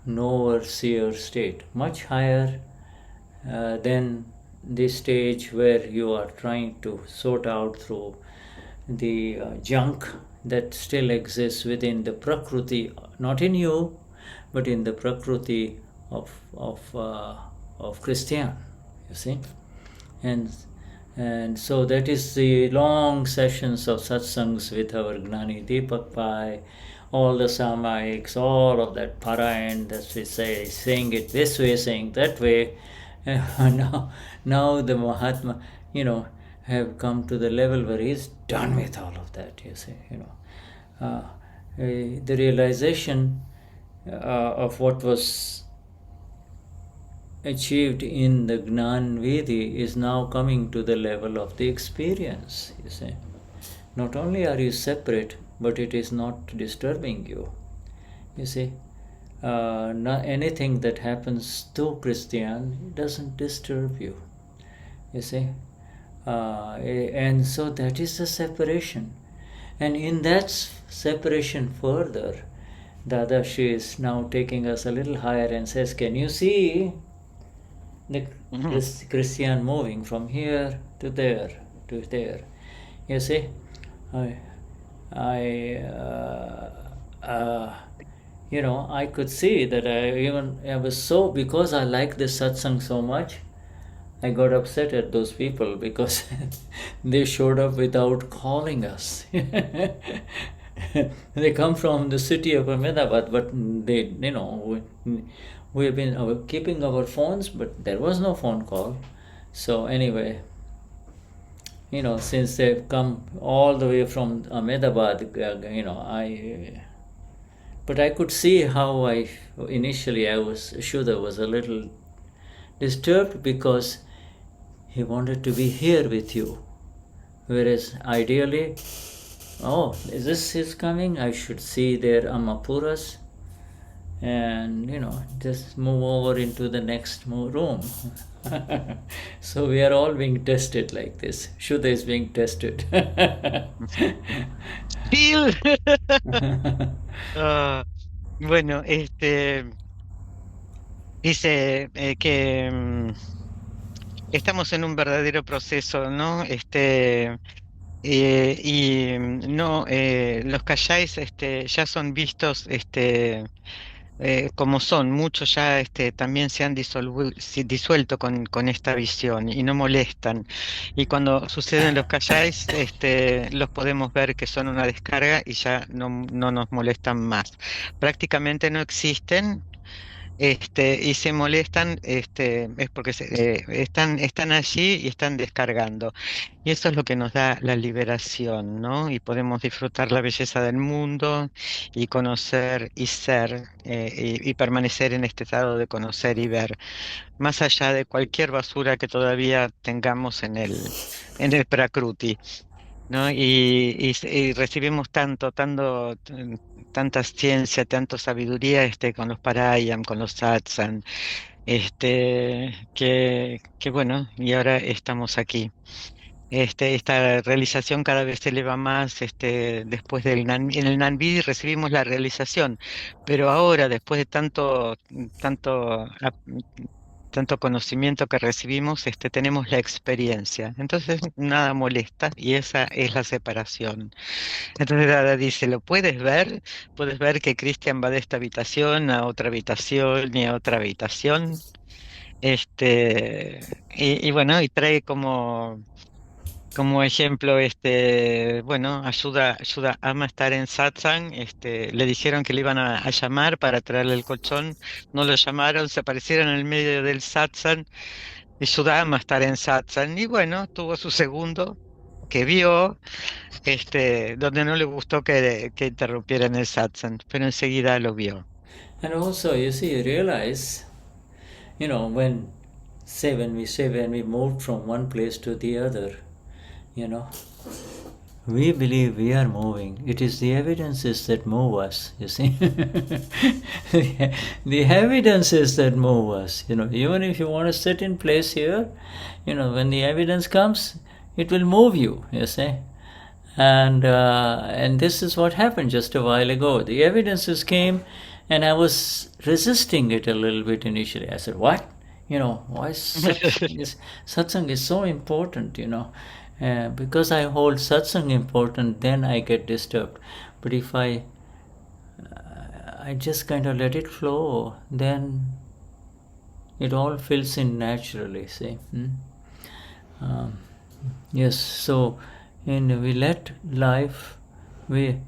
knower seer state, much higher than the stage where you are trying to sort out through the junk that still exists within the prakriti, not in you, but in the prakriti of Christian, you see. And so that is the long sessions of satsangs with our Gnani Deepak Pai, all the samayiks, all of that parayan, that's we say, saying it this way, saying that way. Now the Mahatma, have come to the level where he's done with all of that, you see, the realization of what was achieved in the Gnan Vidi is now coming to the level of the experience, you see. Not only are you separate, but it is not disturbing you, you see. Not anything that happens to Christian doesn't disturb you, you see. And so that is the separation. And in that separation further, Dadashri is now taking us a little higher and says, can you see the Christian moving from here to there, to there? You see, I could see that I was so, because I like this satsang so much, I got upset at those people because they showed up without calling us. They come from the city of Ahmedabad, but they, we have been keeping our phones, but there was no phone call. So anyway, since they've come all the way from Ahmedabad, but I could see how initially Shuddha was a little disturbed because he wanted to be here with you. Whereas ideally, is this his coming? I should see their Amapuras and, just move over into the next room. So we are all being tested like this. Shuddha is being tested. Bueno, dice que estamos en un verdadero proceso, ¿no? Y no, los kashais ya son vistos como son, muchos ya también se han disuelto con esta visión y no molestan. Y cuando suceden los kashais, los podemos ver que son una descarga y ya no nos molestan más. Prácticamente no existen. Y se molestan, es porque están allí y están descargando. Y eso es lo que nos da la liberación, ¿no? Y podemos disfrutar la belleza del mundo y conocer y ser y permanecer en este estado de conocer y ver, más allá de cualquier basura que todavía tengamos en el Prakruti, ¿no? Y recibimos tanta ciencia, tanta sabiduría con los parayam, con los satsang, que bueno, y ahora estamos aquí. esta realización cada vez se eleva más, después en el Nanbi recibimos la realización, pero ahora, después de tanto conocimiento que recibimos, tenemos la experiencia. Entonces, nada molesta y esa es la separación. Entonces, Dada dice, ¿lo puedes ver? Puedes ver que Christian va de esta habitación a otra habitación y a otra habitación. Y bueno, y trae como ejemplo, bueno, ayuda ama a estar en satsang. Le dijeron que le iban a llamar para traerle el colchón, no lo llamaron, se aparecieron en el medio del satsang, y ayuda ama a estar en satsang, y bueno, tuvo su segundo, que vio, donde no le gustó que interrumpieran el satsang, pero enseguida lo vio. And also, you see, you realize, when we moved from one place to the other, we believe we are moving. It is the evidences that move us, you see. The evidences that move us, even if you want to sit in place here, when the evidence comes, it will move you, you see. And this is what happened just a while ago. The evidences came, and I was resisting it a little bit initially. I said, what? Why satsang is so important, because I hold satsang important, then I get disturbed. But if I just kind of let it flow, then it all fills in naturally, see. Yes, so we let life, we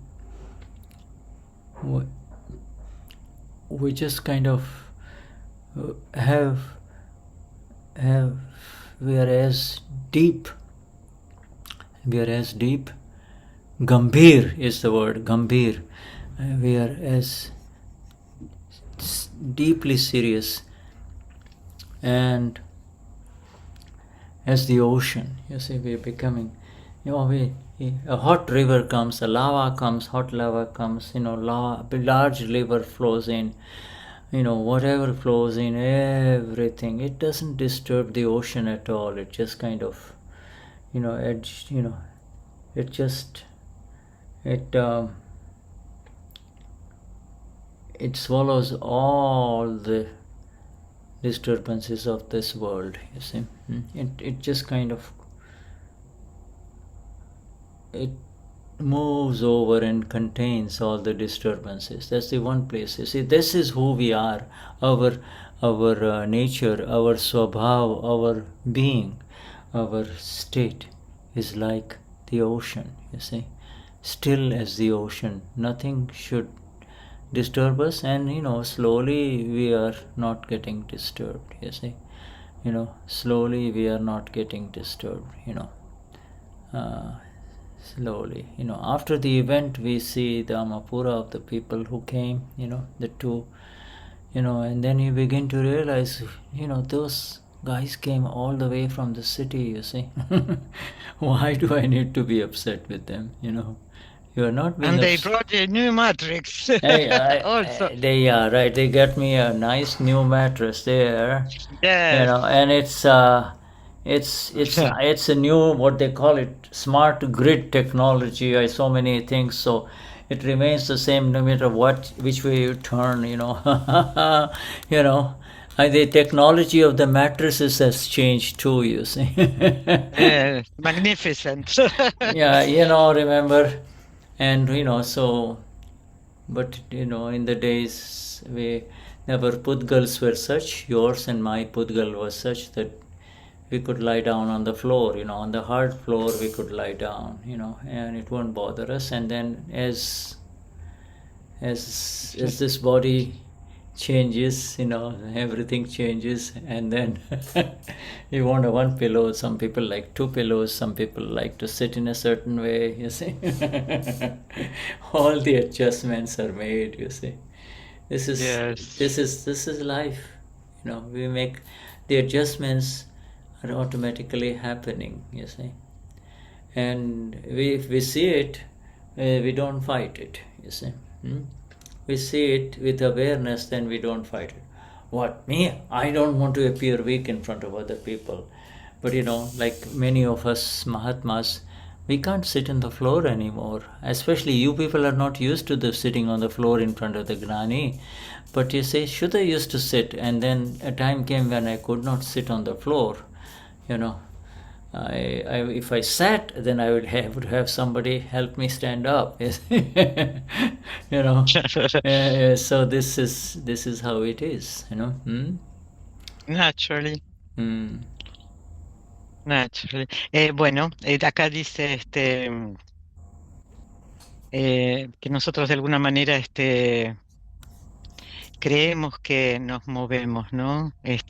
just kind of we are as deep. Gambhir is the word, Gambhir. We are as deeply serious and as the ocean. You see, we are becoming, a hot river comes, a lava comes, hot lava comes, large river flows in, whatever flows in, everything, it doesn't disturb the ocean at all. It just kind of, it swallows all the disturbances of this world, you see. It just kind of, it moves over and contains all the disturbances. That's the one place. You see, this is who we are, our nature, our swabhav, our being, our state is like the ocean, you see, still as the ocean. Nothing should disturb us, and slowly we are not getting disturbed, you see. Slowly we are not getting disturbed, slowly. After the event we see the Amapura of the people who came, the two, and then you begin to realize, those guys came all the way from the city, you see. Why do I need to be upset with them, You are not being and they brought a new mattress. Also. They are right. They got me a nice new mattress there. Yes. And it's a new, what they call it, smart grid technology. So many things. So it remains the same no matter which way you turn. The technology of the mattresses has changed too, you see. Magnificent. Yeah, remember. And so, but in the days our pudgals were such, yours and my pudgal was such that we could lie down on the floor, on the hard floor we could lie down, and it won't bother us. And then as this body changes, everything changes, and then you want one pillow. Some people like two pillows, some people like to sit in a certain way, you see. All the adjustments are made, you see. This is life, we make the adjustments are automatically happening, you see. And if we see it, we don't fight it, you see. We see it with awareness, then we don't fight it. What, me? I don't want to appear weak in front of other people. But like many of us Mahatmas, we can't sit on the floor anymore. Especially you people are not used to the sitting on the floor in front of the Gnani. But you say, Shuddha used to sit, and then a time came when I could not sit on the floor. If I sat, then I would have somebody help me stand up. So this is how it is. Naturally. Naturally. Bueno, acá dice que nosotros de alguna manera creemos que nos movemos, ¿no? Y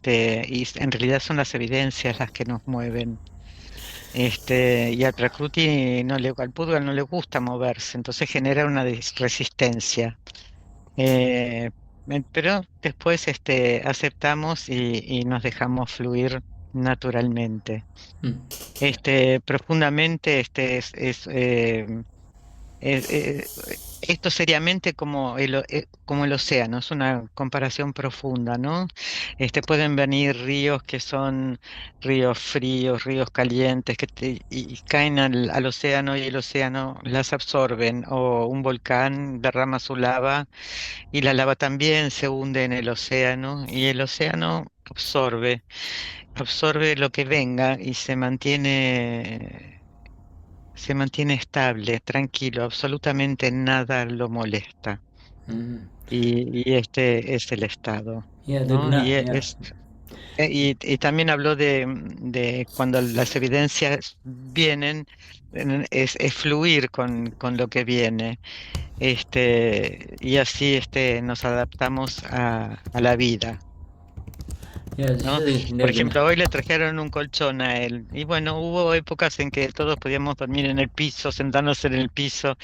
en realidad son las evidencias las que nos mueven. Y al Prakriti al Pudgal no le gusta moverse, entonces genera una resistencia. Pero después aceptamos y nos dejamos fluir naturalmente. Profundamente esto seriamente como el océano, es una comparación profunda, ¿no? Pueden venir ríos que son ríos fríos, ríos calientes, y caen al océano y el océano las absorben, o un volcán derrama su lava y la lava también se hunde en el océano y el océano absorbe lo que venga y se mantiene estable, tranquilo, absolutamente nada lo molesta. Y este es el estado, ¿no? Y también habló de cuando las evidencias vienen, es fluir con lo que viene. Y así nos adaptamos a la vida. ¿No? Por ejemplo, hoy le trajeron un colchón a él. Y bueno, hubo épocas en que todos podíamos dormir en el piso, sentarnos en el piso.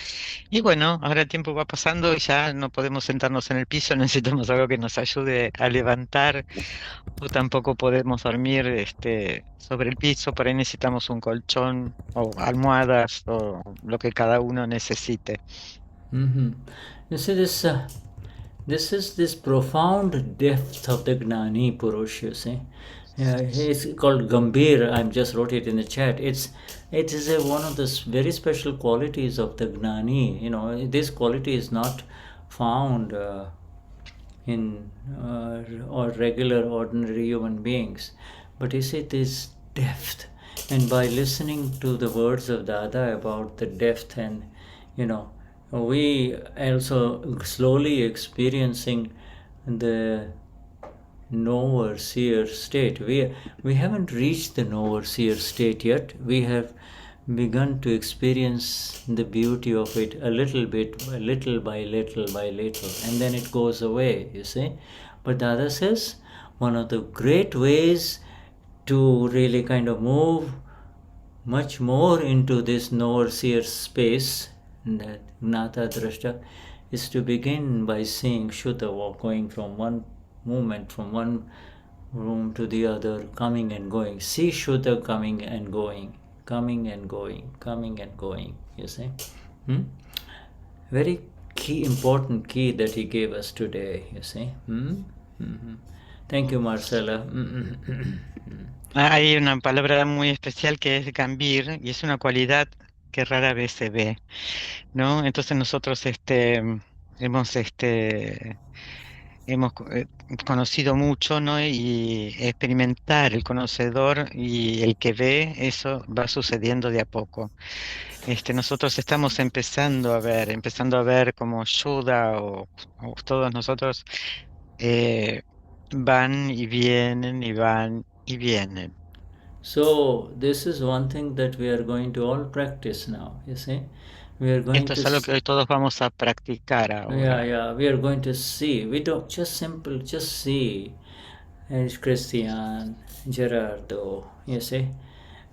Y bueno, ahora el tiempo va pasando y ya no podemos sentarnos en el piso, necesitamos algo que nos ayude a levantar, o tampoco podemos dormir sobre el piso, por ahí necesitamos un colchón o almohadas o lo que cada uno necesite. You see this is this profound depth of the Gnani Purush, you see. It's called Gambhir. I just wrote it in the chat. It is one of the very special qualities of the Gnani. This quality is not found in or regular ordinary human beings. But you see this depth. And by listening to the words of Dada about the depth, and we also slowly experiencing the knower seer state. We haven't reached the knower seer state yet. We have begun to experience the beauty of it a little bit, little by little by little, and then it goes away, you see. But Dada says one of the great ways to really kind of move much more into this knower seer space, that Gnata Drashta, is to begin by seeing Shuddha going from one movement, from one room to the other, coming and going. See Shuddha coming and going, coming and going, coming and going, you see. Very important key that he gave us today, you see. Thank you, Marcella. Hay una palabra muy especial que es gambir, y es una cualidad que rara vez se ve, ¿no? Entonces nosotros hemos conocido mucho, ¿no? Y experimentar, el conocedor y el que ve, eso va sucediendo de a poco. Nosotros estamos empezando a ver como Shuddha o todos nosotros van y vienen y van y vienen. So this is one thing that we are going to all practice now, you see. Esto es algo que hoy todos vamos a practicar ahora. Yeah, we are going to see. We don't just see. Christian, Gerardo, you see,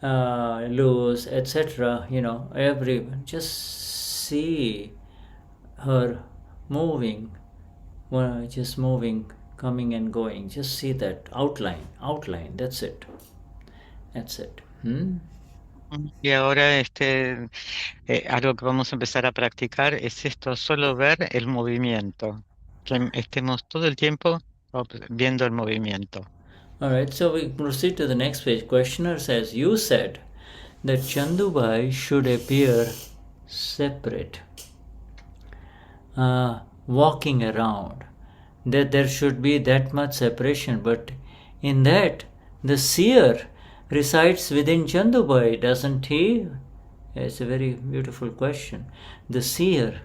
Luz, etc. Everyone. Just see her moving, just moving, coming and going. Just see that outline. That's it. Y ahora algo que vamos a empezar a practicar es esto, solo ver el movimiento, que estemos todo el tiempo viendo el movimiento. All right, so we proceed to the next page. Questioner says, you said that Chandubhai should appear separate, walking around, that there should be that much separation, but in that the seer resides within Chandubhai, doesn't he? It's a very beautiful question. The seer,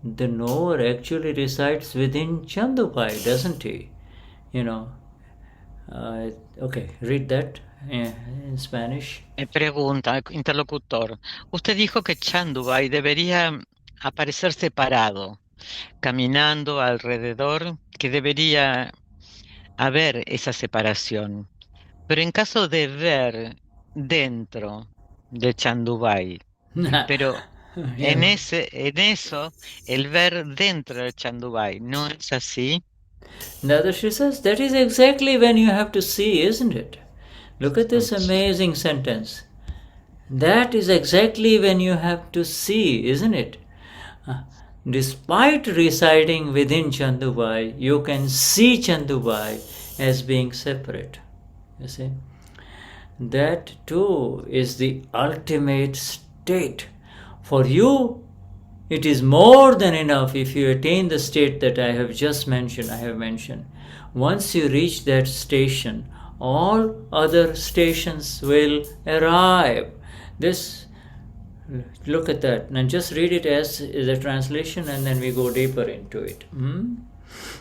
the knower, actually resides within Chandubhai, doesn't he? You know, okay, read that in Spanish. Pregunta, interlocutor. Usted dijo que Chandubhai debería aparecer separado, caminando alrededor, que debería haber esa separación. Pero en caso de ver dentro de Chandubhai, pero en eso, el ver dentro de Chandubhai, ¿no es así? Dadashri says, that is exactly when you have to see, isn't it? Look at this amazing sentence. That is exactly when you have to see, isn't it? Despite residing within Chandubhai, you can see Chandubhai as being separate. You see? That too is the ultimate state. For you, it is more than enough if you attain the state that I have mentioned. Once you reach that station, all other stations will arrive. Look at that. And just read it as the translation and then we go deeper into it.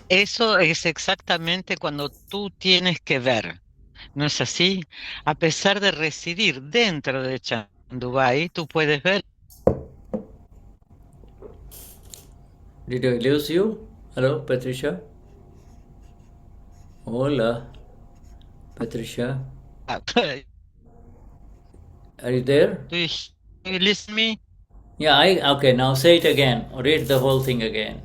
Eso es exactamente cuando tú tienes que ver. ¿No es así? A pesar de residir dentro de Chandubhai, tú puedes ver. Did I lose you? Hello, Patricia? Hola, Patricia. Are you there? Do you listen to me? Yeah, okay, now say it again. Read the whole thing again.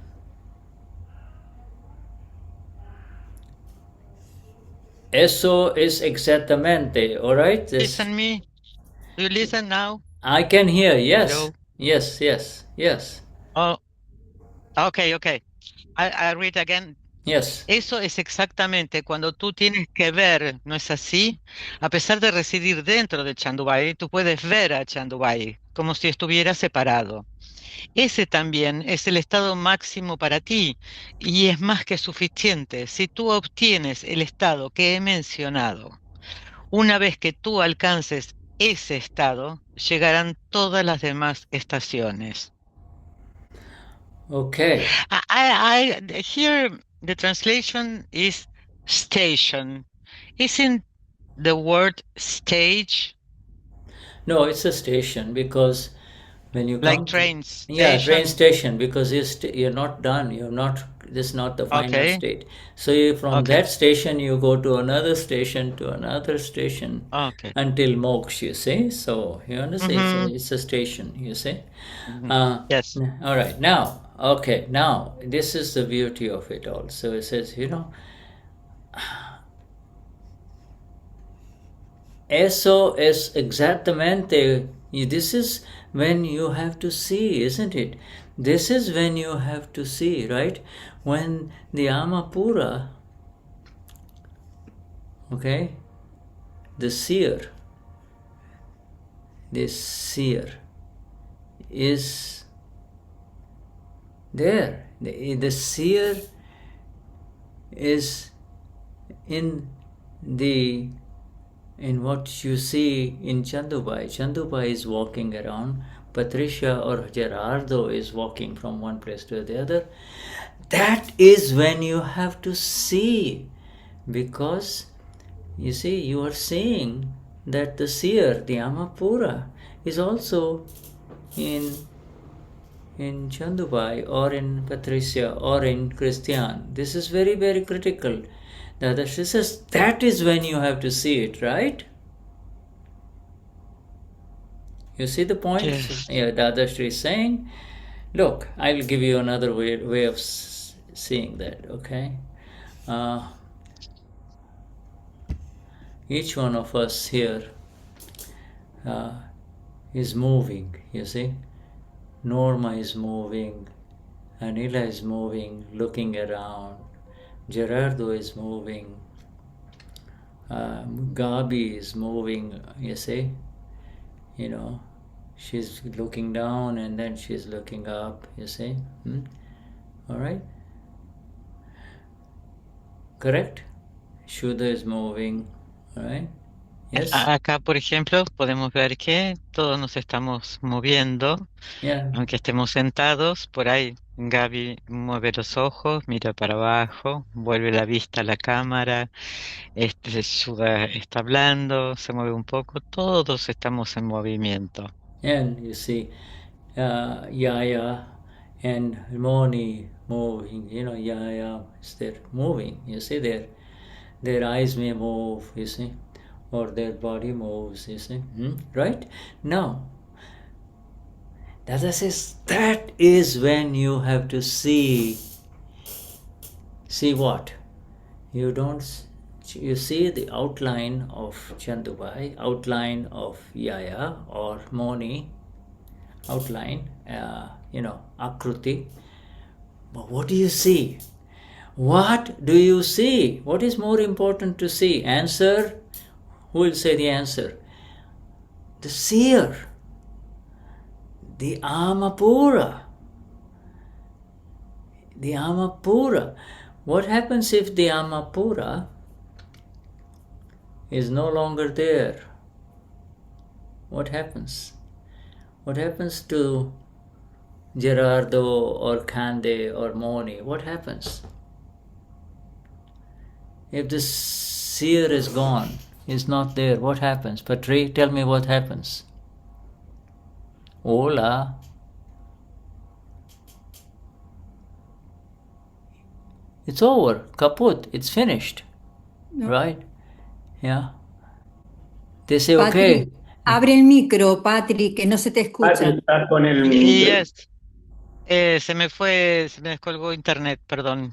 Eso es exactamente, all right? Listen to me? Do you listen now? I can hear, yes. Hello? Yes. Oh, okay. I read again. Yes. Eso es exactamente cuando tú tienes que ver, ¿no es así? A pesar de residir dentro de Chandubhai, tú puedes ver a Chandubhai como si estuviera separado. Ese también es el estado máximo para ti y es más que suficiente si tú obtienes el estado que he mencionado. Una vez que tú alcances ese estado, llegarán todas las demás estaciones. Okay. I here the translation is station. Isn't the word stage? No, it's a station because when you like come train station? Yeah, train station, because you're not done. This is not the final state. So from that station you go to another station until moksha, you see. So you understand? It's a station, you see. Yes. All right. Now this is the beauty of it all. So it says, eso es exactamente. This is when you have to see, isn't it? This is when you have to see, right? When the Amapura, the seer is there. The seer is in what you see in Chandubhai. Chandubhai is walking around. Patricia or Gerardo is walking from one place to the other. That is when you have to see, because you see, you are seeing that the seer, the Amapura, is also in Chandubhai or in Patricia or in Christian. This is very, very critical. Dadashri says that is when you have to see it, right? You see the point? Yes. Yeah, Dadashri is saying, look, I'll give you another way of seeing that, okay? Each one of us here is moving, you see? Norma is moving, Anila is moving, looking around, Gerardo is moving, Gabi is moving, you see, she's looking down and then she's looking up, you see. All right, correct? Shuddha is moving, all right? Yes. Acá, por ejemplo, podemos ver que todos nos estamos moviendo, Yeah. aunque estemos sentados. Por ahí Gaby mueve los ojos, mira para abajo, vuelve la vista a la cámara. Shuddha está hablando, se mueve un poco. Todos estamos en movimiento. And you see, Yaya and Moni moving, Yaya is there moving, you see, their eyes may move, you see, or their body moves, you see, right? Now, Dada says that is when you have to see what? You see the outline of Chandubhai, outline of Yaya or Moni, outline, Akruti. But what do you see? What do you see? What is more important to see? Answer? Who will say the answer? The seer, the Amapura. The Amapura. What happens if the Amapura is no longer there? What happens? What happens to Gerardo or Kande or Moni? What happens? If the seer is gone, is not there, what happens? Patri, tell me what happens. Hola. It's over, kaput, it's finished, right? Yeah. They say, okay. Abre el micro, Patri, que no se te escucha. Estás con el Yes. Se me descolgó internet, perdón.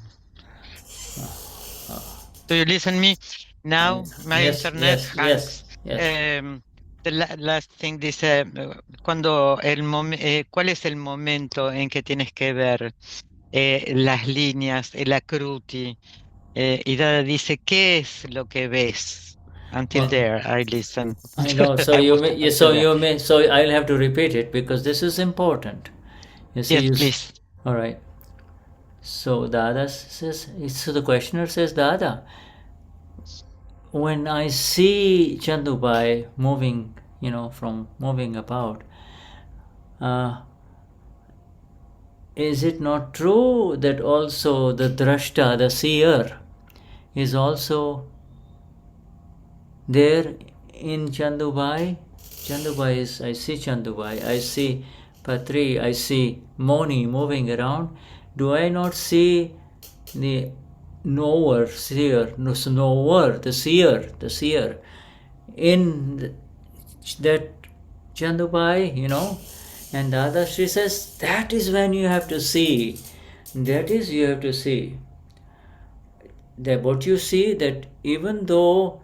Do you listen me? Now my internet hangs. The last thing dice, ¿cuál es el momento en que tienes que ver las líneas, el akruti? Y Dada dice, ¿qué es lo que ves? Until there, I listen. I know. So I'll have to repeat it because this is important. You see, yes, please. All right. So Dada says. So the questioner says, Dada, when I see Chandubhai moving, from moving about, is it not true that also the drashta, the seer, is also there in Chandubhai? Chandubhai is, I see Chandubhai, I see Patri, I see Moni moving around. Do I not see the knower, seer, the seer in that Chandubhai, And Dadashri says, that is when you have to see. That is, you have to see. That what you see, that even though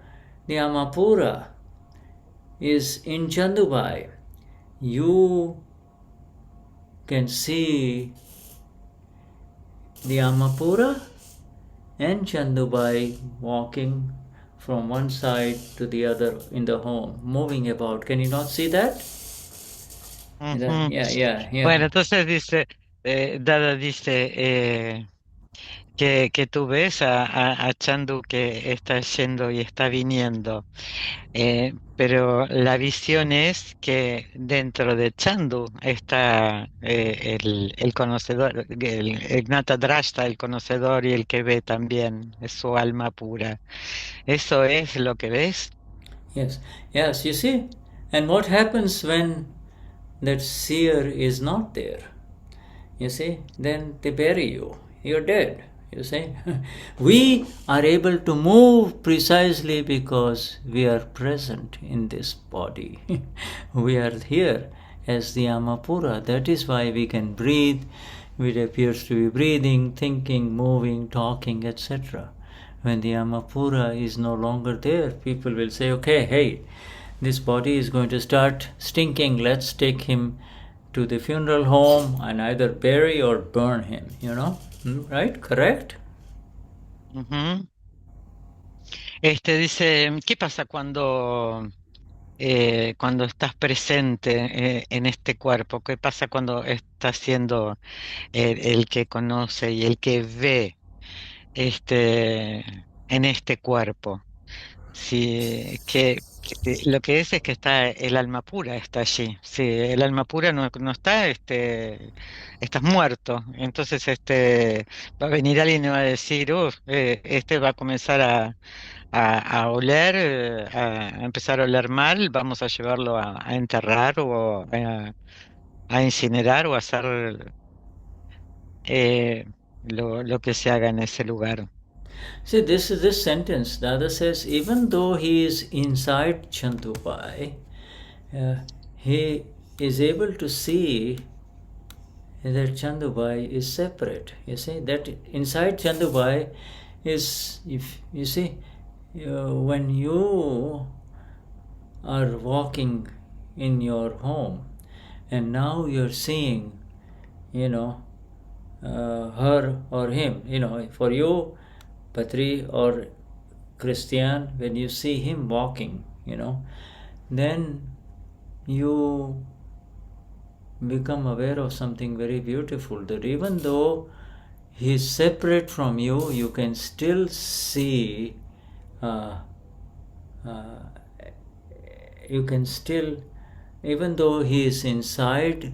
the Amapura is in Chandubhai, you can see the Amapura and Chandubhai walking from one side to the other in the home, moving about. Can you not see that? Yeah. Bueno, entonces dice, Dada dice que tú ves a Chandu que está yendo y está viniendo, pero la visión es que dentro de Chandu está el conocedor, el Gnata Drashta, el conocedor y el que ve también, es su alma pura. ¿Eso es lo que ves? Yes, you see. And what happens when that seer is not there? You see, then they bury you. You're dead. You see, we are able to move precisely because we are present in this body. We are here as the Amapura. That is why we can breathe. It appears to be breathing, thinking, moving, talking, etc. When the Amapura is no longer there, people will say, okay, hey, this body is going to start stinking. Let's take him to the funeral home and either bury or burn him, Right? Correct? Dice, ¿qué pasa cuando estás presente en este cuerpo? ¿Qué pasa cuando estás siendo el que conoce y el que ve en este cuerpo? Sí, lo que es que está el alma pura está allí. Si el alma pura no está, estás muerto. Entonces, va a venir alguien y va a decir, este va a comenzar a oler, a empezar a oler mal, vamos a llevarlo a enterrar o a incinerar o a hacer lo que se haga en ese lugar. See, this sentence. Dada says, even though he is inside Chandubhai, he is able to see that Chandubhai is separate. You see, that inside Chandubhai is, if you see, when you are walking in your home and now you're seeing, her or him, for you, Patri or Christian, when you see him walking, then you become aware of something very beautiful, that even though he is separate from you, you can still see, even though he is inside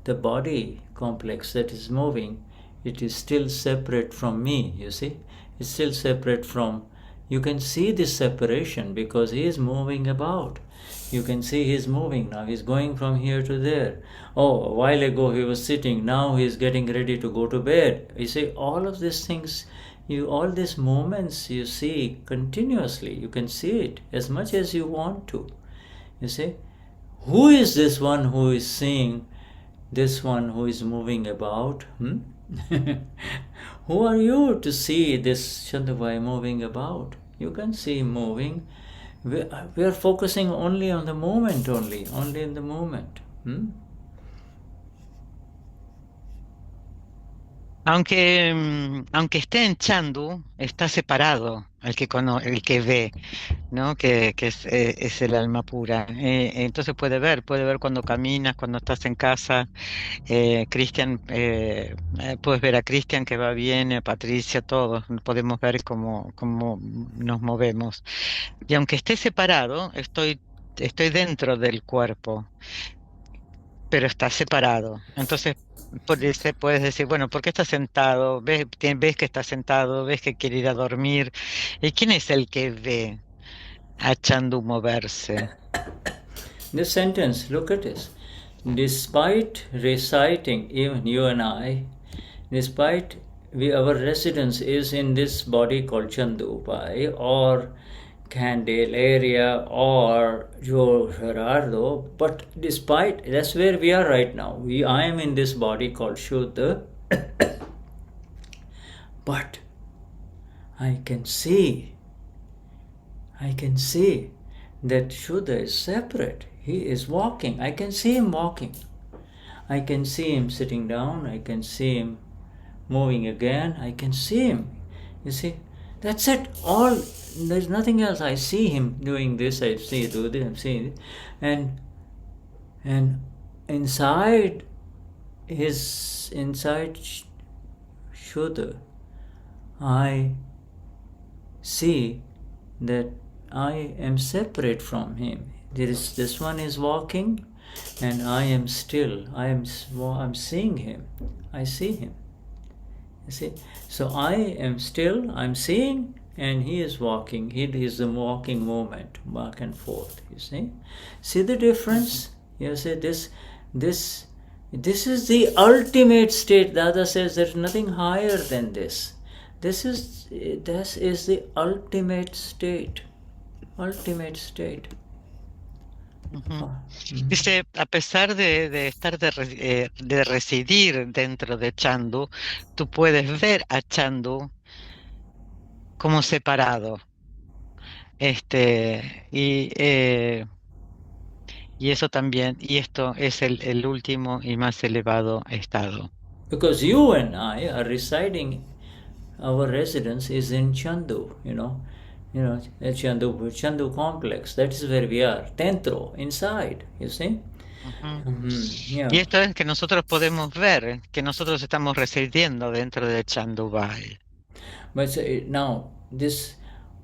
the body complex that is moving, it is still separate from me, you see. It's still separate from, you can see this separation because he is moving about. You can see he's moving now, he's going from here to there. Oh, a while ago he was sitting, now he's getting ready to go to bed. You see, all of these things, all these moments you see continuously. You can see it as much as you want to. You see, who is this one who is seeing this one who is moving about? Who are you to see this Chandubhai moving about? You can see him moving. We are focusing only on the moment, only in the moment. Aunque esté en Chandu, está separado el que ve, ¿no? Que es el alma pura. Entonces puede ver cuando caminas, cuando estás en casa. Christian, puedes ver a Christian que va bien, a Patricia, todos. Podemos ver cómo nos movemos. Y aunque esté separado, estoy dentro del cuerpo, pero está separado. Entonces puedes decir, bueno, ¿por qué está sentado? ¿Ves que está sentado? ¿Ves que quiere ir a dormir? ¿Y quién es el que ve a Chandu moverse? This sentence, look at this. Despite reciting, even you and I, despite our residence is in this body called Chandubhai or Candelaria or Gerardo, but despite, that's where we are right now. I am in this body called Shuddha, but I can see that Shuddha is separate. He is walking. I can see him walking. I can see him sitting down. I can see him moving again. I can see him. You see, that's it. There's nothing else. I see him doing this. I see do this. I'm seeing it, and inside Shuddha, I see that I am separate from him. This one is walking, and I am still. I'm seeing him. I see him. You see, so I am still. I'm seeing, and he is walking. He is the walking movement, back and forth. You see the difference. You see this is the ultimate state. Dada says there's nothing higher than this. This is the ultimate state. Ultimate state. Dice, a pesar de estar de residir dentro de Chandu, tú puedes ver a Chandu como separado. Y eso también, y esto es el último y más elevado estado. Because you and I are residing, our residence is in Chandu, Chandu complex, that is where we are, dentro, inside, you see. Yeah. Y esto es que nosotros podemos ver que nosotros estamos residiendo dentro de Chandubhai.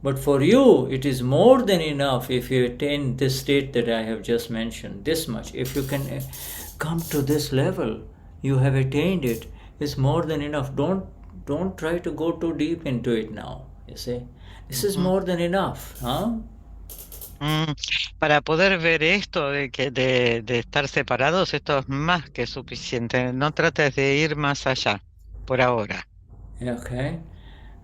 But for you, it is more than enough if you attain this state that I have just mentioned, this much. If you can come to this level, you have attained it, it's more than enough. Don't try to go too deep into it now, you see. This is more than enough, huh? Para poder ver esto de estar separados, esto es más que suficiente. No trates de ir más allá, por ahora. Okay.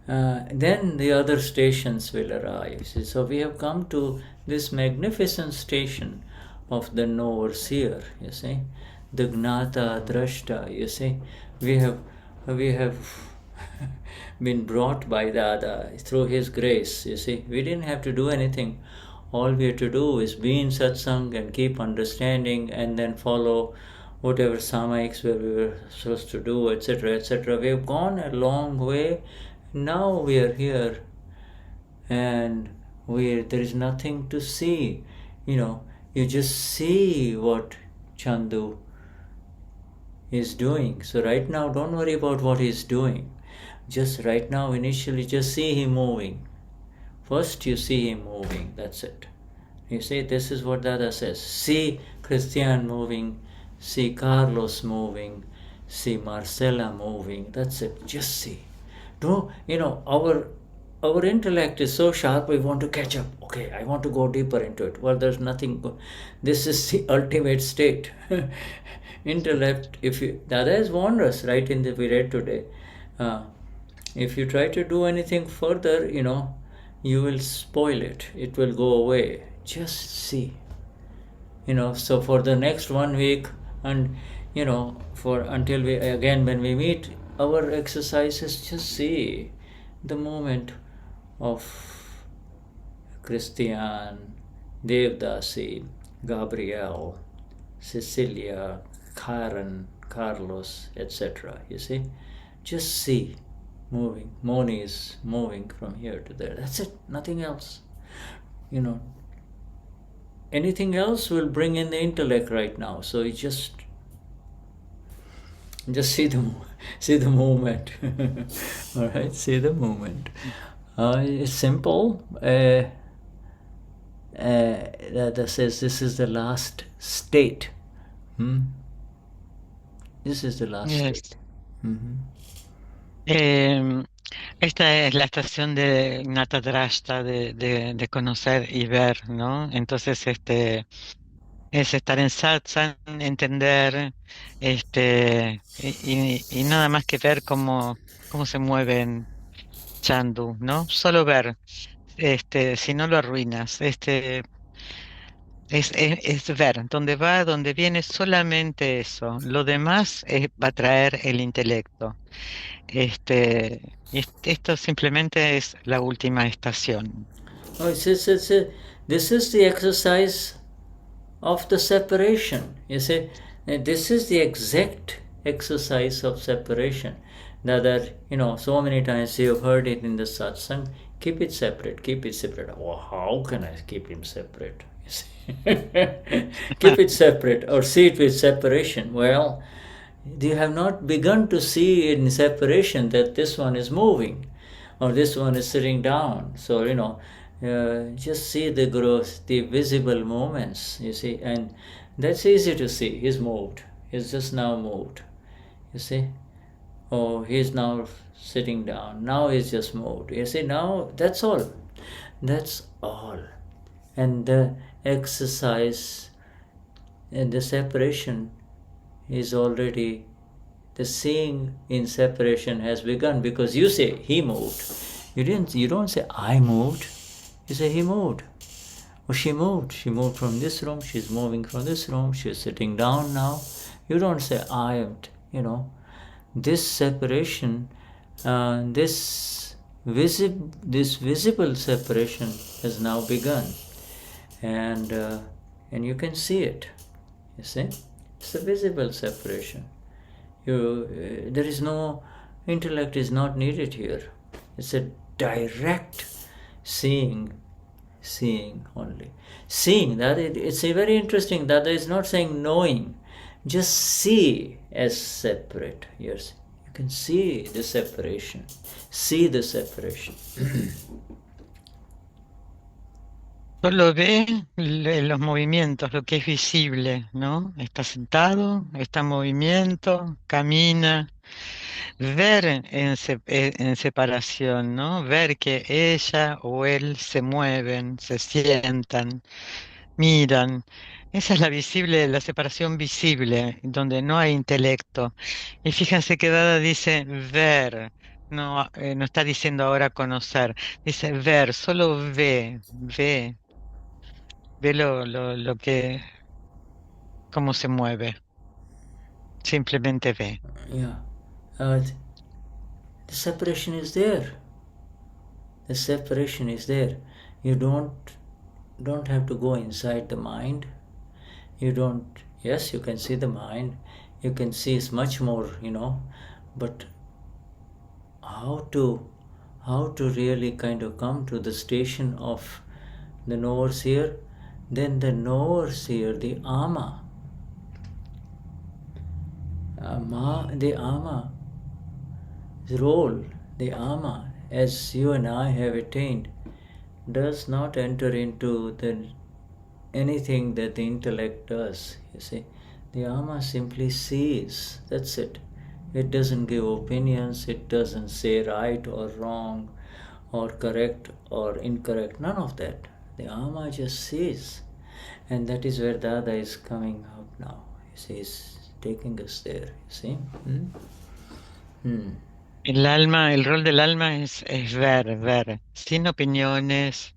Then the other stations will arrive. So we have come to this magnificent station of the knower seer, you see, the gnata drashta, you see. We have been brought by Dada through his grace, you see. We didn't have to do anything. All we have to do is be in satsang and keep understanding and then follow whatever samayiks we were supposed to do, etc., etc. We have gone a long way. Now we are here and there is nothing to see. You just see what Chandu is doing. So right now, don't worry about what he's doing. Just right now, initially, just see him moving. First, you see him moving. That's it. You see, this is what Dada says. See Christian moving, see Carlos moving, see Marcella moving. That's it. Just see. Our intellect is so sharp, we want to catch up. Okay, I want to go deeper into it. Well, there's nothing. This is the ultimate state. Intellect, Dada has warned us, right, in the we read today. If you try to do anything further, you will spoil it. It will go away. Just see. So for the next 1 week and, until when we meet, our exercises, just see the movement of Christian, Devdasi, Gabriel, Cecilia, Karen, Carlos, etc. You see? Just see. Moving. Moni is moving from here to there. That's it. Nothing else. Anything else will bring in the intellect right now. So you just see the movement. All right, see the movement. It's simple. That says this is the last state. This is the last state. Esta es la estación de Natadrashta, de conocer y ver, ¿no? Entonces, es estar en satsang, entender, y nada más que ver cómo se mueven Chandu, ¿no? Solo ver, si no lo arruinas, es ver dónde va, dónde viene, solamente eso. Lo demás va a traer el intelecto. Esto simplemente es la última estación. This is the exercise of the separation. You see, this is the exact exercise of separation. That so many times you have heard it in the satsang. Keep it separate. Keep it separate. Well, how can I keep him separate? You see? Keep it separate or see it with separation. Well, you have not begun to see in separation that this one is moving or this one is sitting down. So, just see the growth, the visible movements, you see, and that's easy to see. He's moved. He's just now moved, you see. Oh, he's now sitting down. Now he's just moved. You see, now that's all. That's all. And the exercise and the separation is already, the seeing in separation has begun, because you say he moved. You don't say I moved. You say he moved. Or she moved. She moved from this room. She's moving from this room. She's sitting down now. You don't say I am, This separation, this visible separation has now begun. And you can see it. You see? It's a visible separation. There is no intellect is not needed here. It's a direct seeing only. Seeing, that it's a very interesting, that is not saying knowing, just see as separate. Yes, you can see the separation, see the separation. Solo ve los movimientos, lo que es visible, ¿no? Está sentado, está en movimiento, camina. Ver en separación, ¿no? Ver que ella o él se mueven, se sientan, miran. Esa es la separación visible, donde no hay intelecto. Y fíjense que Dada dice ver, no está diciendo ahora conocer, dice ver, solo ve lo que, cómo se mueve, simplemente ve. Yeah, the separation is there. The separation is there. You don't have to go inside the mind. You don't. Yes, you can see the mind. You can see it's much more, but how to really kind of come to the station of the knower seer, then the knower seer, the ama, the ama role, the ama, as you and I have attained, does not enter into anything that the intellect does. You see, the ama simply sees. That's it. It doesn't give opinions. It doesn't say right or wrong, or correct or incorrect. None of that. The ama just sees, and that is where Dada is coming out now. You see, he's taking us there. You see. El rol del alma es ver, sin opiniones,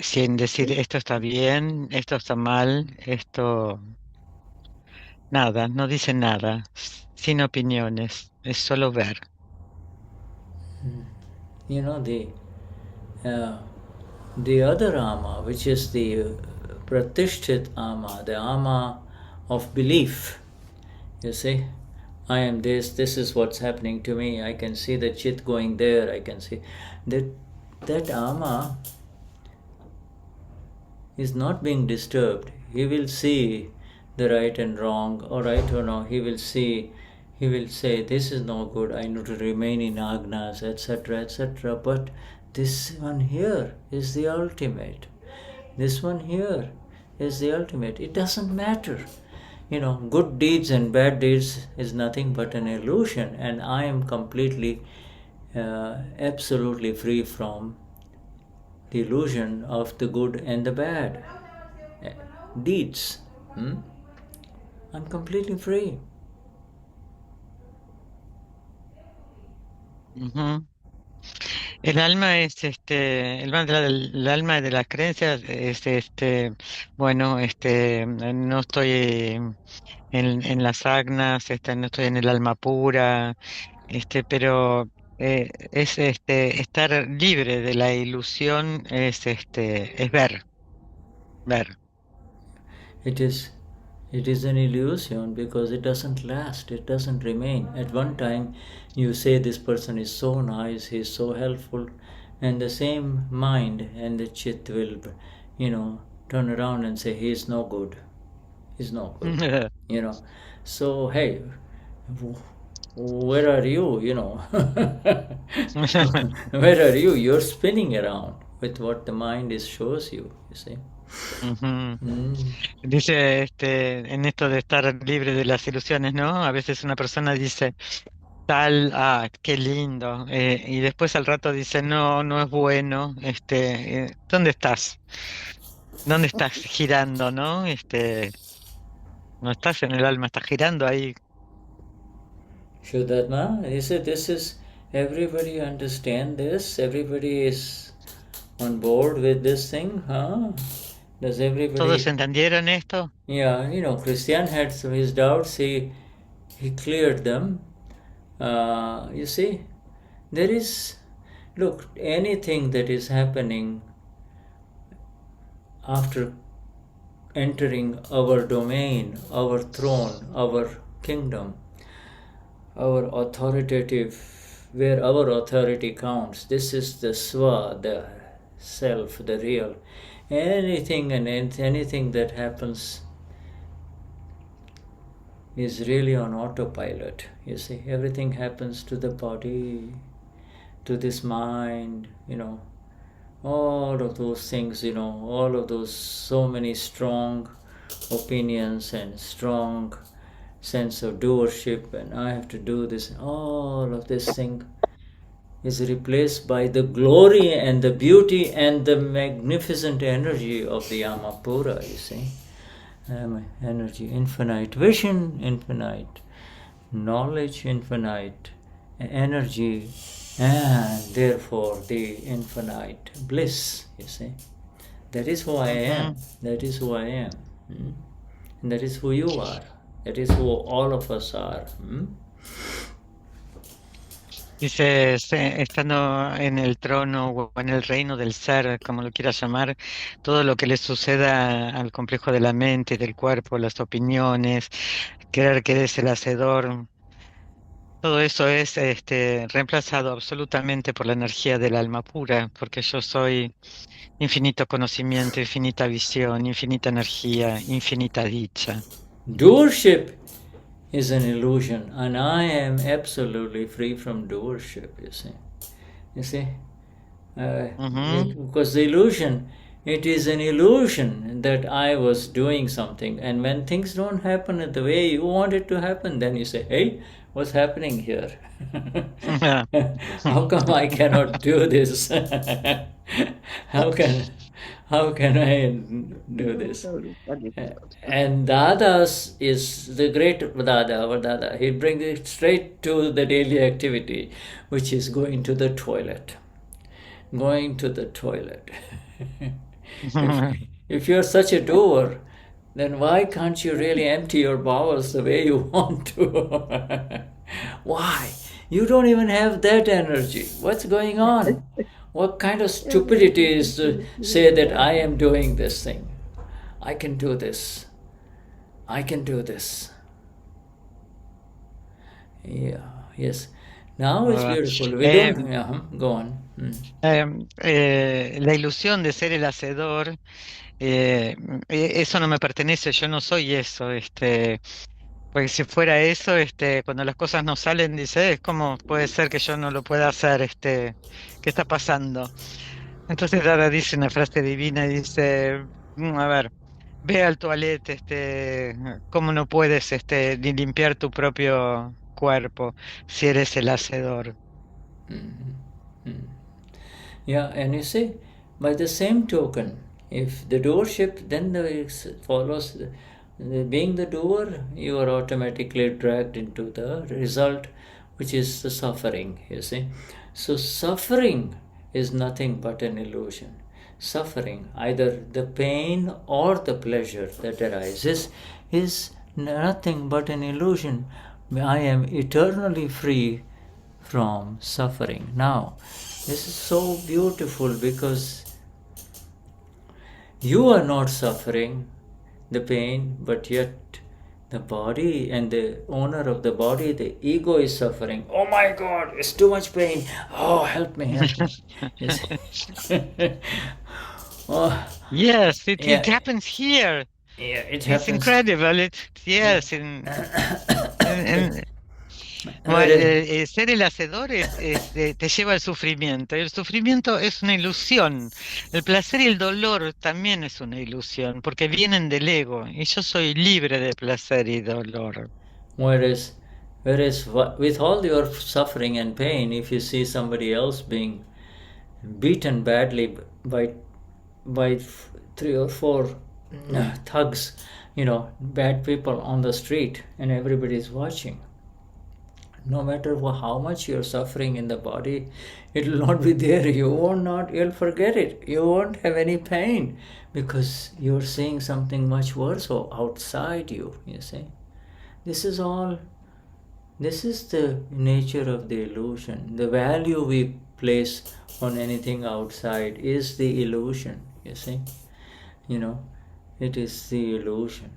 sin decir esto está bien, esto está mal, esto... Nada, no dice nada, sin opiniones, es solo ver. The other ama, which is the pratishthit ama, the ama of belief, you see, I am this is what's happening to me, I can see the chit going there, I can see that ama is not being disturbed. He will see the right and wrong, or right or wrong. He will say, this is no good, I need to remain in agnas, etc., etc. But this one here is the ultimate. This one here is the ultimate. It doesn't matter. Good deeds and bad deeds is nothing but an illusion, and I am completely, absolutely free from the illusion of the good and the bad deeds. I'm completely free. El alma es el alma de las creencias es bueno, no estoy en las agnas, no estoy en el alma pura, pero es estar libre de la ilusión, es ver. It is an illusion because it doesn't last, it doesn't remain. At one time you say this person is so nice, he's so helpful, and the same mind and the chit will, turn around and say he's no good. So hey, where are you? Where are you? You're spinning around with what the mind shows you see. Dice en esto de estar libre de las ilusiones, ¿no? A veces una persona dice tal, qué lindo, y después al rato dice no es bueno, ¿dónde estás? ¿Dónde estás girando, no? No estás en el alma, estás girando ahí. Shuddha, this is everybody understand this? Everybody is on board with this thing, huh? Does everybody? ¿Todos entendieron esto? Yeah, Christian had his doubts. He cleared them. You see, there is, look, anything that is happening after entering our domain, our throne, our kingdom, our authoritative where our authority counts. This is the swa, the self, the real. Anything and anything that happens is really on autopilot. You see, everything happens to the body, to this mind, all of those things, all of those, so many strong opinions and strong sense of doership, and I have to do this, all of this thing is replaced by the glory and the beauty and the magnificent energy of the Amapura, you see. Energy, infinite vision, infinite knowledge, infinite energy, and therefore the infinite bliss, you see. That is who I am. That is who I am. And that is who you are. That is who all of us are. Dice, estando en el trono o en el reino del ser, como lo quieras llamar, todo lo que le suceda al complejo de la mente y del cuerpo, las opiniones, creer que eres el hacedor, todo eso es reemplazado absolutamente por la energía del alma pura, porque yo soy infinito conocimiento, infinita visión, infinita energía, infinita dicha. Doership is an illusion, and I am absolutely free from doership, you see. Because the illusion, it is an illusion that I was doing something, and when things don't happen the way you want it to happen, then you say, hey, what's happening here? How come I cannot do this? How can I do this? And Dadas is the great Dada, our Dada. He brings it straight to the daily activity, which is going to the toilet. Going to the toilet. If you're such a doer, then why can't you really empty your bowels the way you want to? Why? You don't even have that energy. What's going on? What kind of stupidity is to say that I am doing this thing? I can do this. I can do this. Yeah, yes. Now it's beautiful. We don't... Go on. La ilusión de ser el hacedor, eso no me pertenece, yo no soy eso, porque si fuera eso, cuando las cosas no salen, dice, ¿cómo puede ser que yo no lo pueda hacer? ¿Qué está pasando? Entonces Dada dice una frase divina y dice, a ver, ve al toilette, ¿cómo no puedes ni limpiar tu propio cuerpo si eres el hacedor? Yeah, and you see, by the same token, if the doership, then follows being the doer, you are automatically dragged into the result, which is the suffering, you see. So suffering is nothing but an illusion. Suffering, either the pain or the pleasure that arises, is nothing but an illusion. I am eternally free from suffering. Now, this is so beautiful because you are not suffering the pain, but yet the body and the owner of the body, the ego, is suffering. Oh my God, it's too much pain. Oh, help me, help me. Yes, it happens here. Yeah, it happens. It's incredible. Yes. Ser el hacedor te lleva al sufrimiento. El sufrimiento es una ilusión. El placer y el dolor también es una ilusión, porque vienen del ego. Y yo soy libre de placer y dolor. Whereas with all your suffering and pain, if you see somebody else being beaten badly by 3 or 4 thugs, bad people on the street, and everybody's watching, no matter how much you're suffering in the body, it will not be there. You'll forget it. You won't have any pain because you're seeing something much worse outside you see. This is the nature of the illusion. The value we place on anything outside is the illusion, you see. It is the illusion.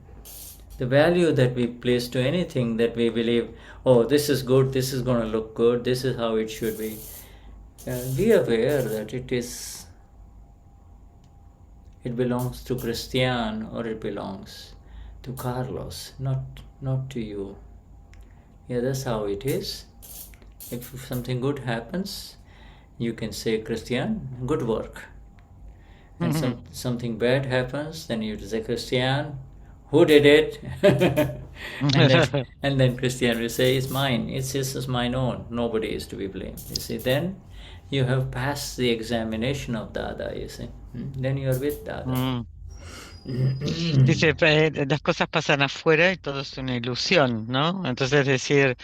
the value that we place to anything that we believe, oh, this is good, this is going to look good, this is how it should be. Be aware that it belongs to Christian or it belongs to Carlos, not to you. Yeah, that's how it is. If something good happens, you can say, Christian, good work. And something bad happens, then you say, Christian, who did it? and then Christian will say, it's mine. It's mine own. Nobody is to be blamed. You see, then you have passed the examination of Dada, you see. Then you are with Dada. Dice, las cosas pasan afuera y todo es una ilusión, ¿no? Entonces decir,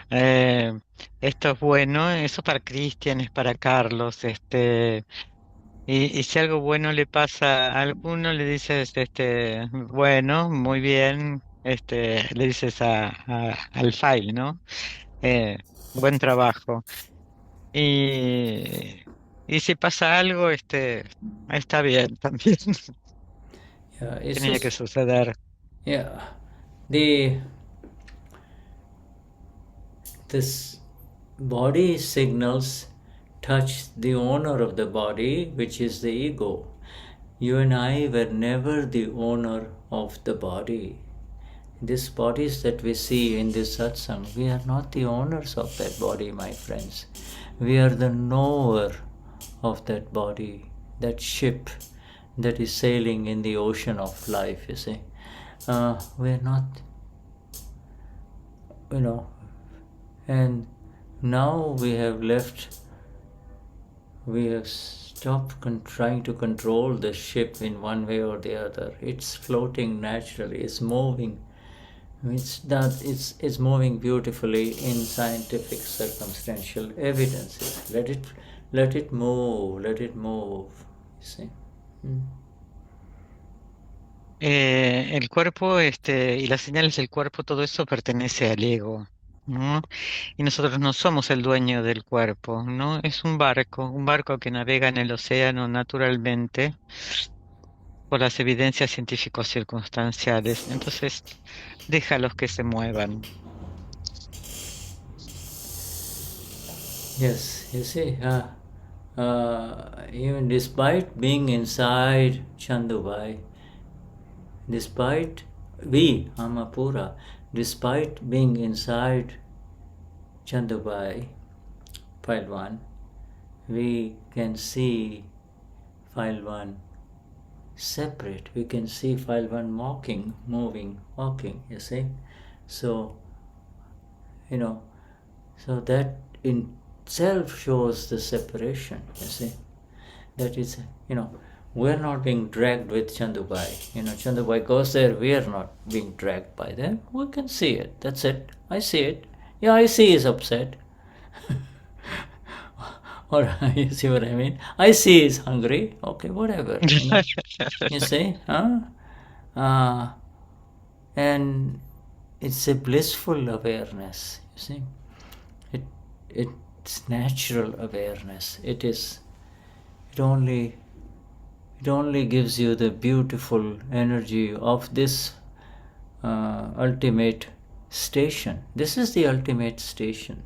esto es bueno, eso para Christian, es para Carlos, y si algo bueno le pasa a alguno, le dices, bueno, muy bien, le dices al file, ¿no? Buen trabajo. Y si pasa algo, está bien también. Yeah, Tenía que suceder. Yeah. This body signals touch the owner of the body, which is the ego. You and I were never the owner of the body. These bodies that we see in this satsang, we are not the owners of that body, my friends. We are the knower of that body, that ship that is sailing in the ocean of life, you see. We're not, and now we have stopped trying to control the ship in one way or the other. It's floating naturally, it's moving. It's moving beautifully in scientific circumstantial evidences. Let it move, you see. El cuerpo, y las señales del cuerpo, todo eso pertenece al ego, ¿no? Y nosotros no somos el dueño del cuerpo, ¿no? Es un barco que navega en el océano naturalmente por las evidencias científicos circunstanciales. Entonces, déjalos que se muevan. Yes, you see, even despite being inside Chandubhai, despite being inside Chandubhai, file 1, we can see file 1 separate. We can see file 1 moving, walking, you see. So, so that in itself shows the separation, you see. That is, we're not being dragged with Chandubhai. Chandubhai goes there, we are not being dragged by them. We can see it, that's it. I see it. Yeah, I see he's upset. Or you see what I mean? I see he's hungry. Okay, whatever. You see? And it's a blissful awareness, you see. It's natural awareness. It only gives you the beautiful energy of this ultimate station. This is the ultimate station.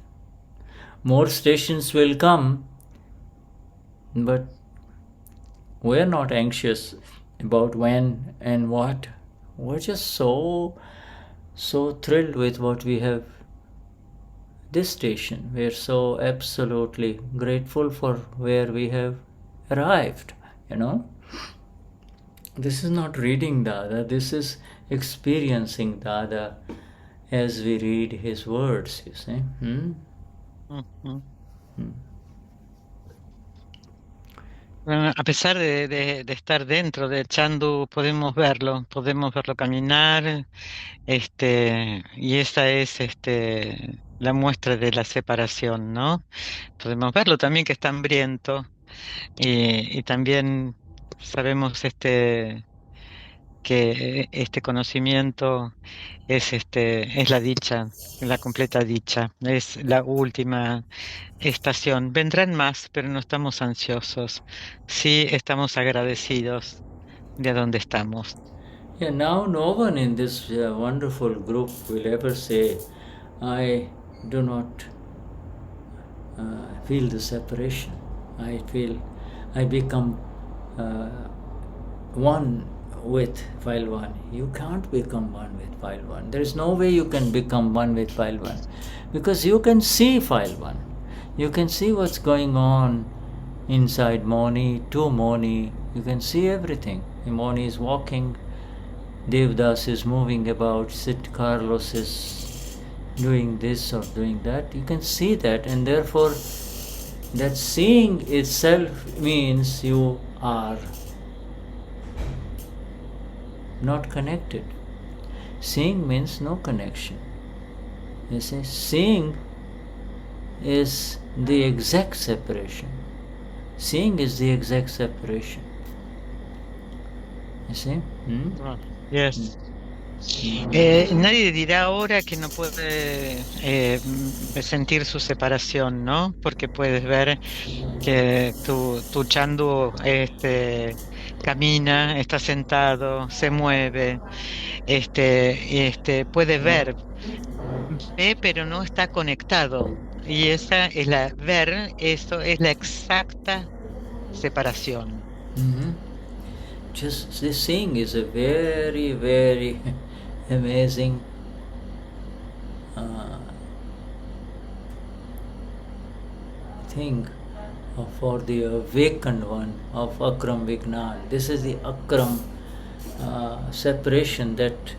More stations will come, but we're not anxious about when and what. We're just so thrilled with what we have. This station, we're so absolutely grateful for where we have arrived, This is not reading Dada, this is experiencing Dada as we read his words, you see. Bueno, a pesar de estar dentro del Chandu, podemos verlo caminar, y esa es la muestra de la separación, ¿no? Podemos verlo también que está hambriento, y también sabemos que este conocimiento es la dicha, la completa dicha, es la última estación. Vendrán más, pero no estamos ansiosos. Sí estamos agradecidos de donde estamos. Yeah, now no one in this wonderful group will ever say, I do not feel the separation. I become one with file 1. You can't become one with file 1. There is no way you can become one with file 1, because you can see file 1. You can see what's going on inside Moni, to Moni. You can see everything. Moni is walking, Devdas is moving about, Carlos is doing this or doing that. You can see that, and therefore that seeing itself means you are not connected. Seeing means no connection. You see, seeing is the exact separation. Seeing is the exact separation. You see? Yes. Nadie dirá ahora que no puede sentir su separación, ¿no? Porque puedes ver que tu Chandu camina, está sentado, se mueve, puede ver, ve pero no está conectado. Y esa es eso es la exacta separación. Just this seeing is a very, very amazing thing for the awakened one of Akram Vignan. This is the Akram separation that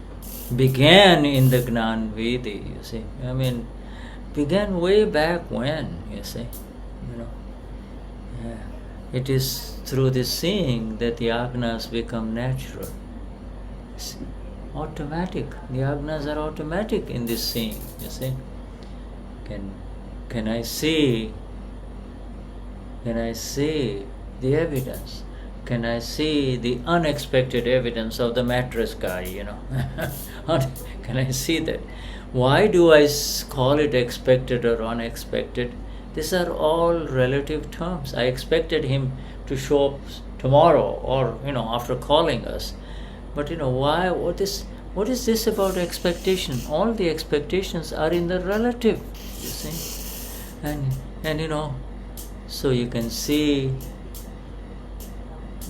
began in the Gnan Vedi, you see. I mean, began way back when, you see. You know, it is through this seeing that the agnas become natural. It's automatic. The agnas are automatic in this seeing, you see. Can I see the evidence? Can I see the unexpected evidence of the mattress guy, you know? Can I see that? Why do I call it expected or unexpected? These are all relative terms. I expected him to show up tomorrow or, you know, after calling us. But, you know, why? What is this about expectation? All the expectations are in the relative, you see. And you know, so you can see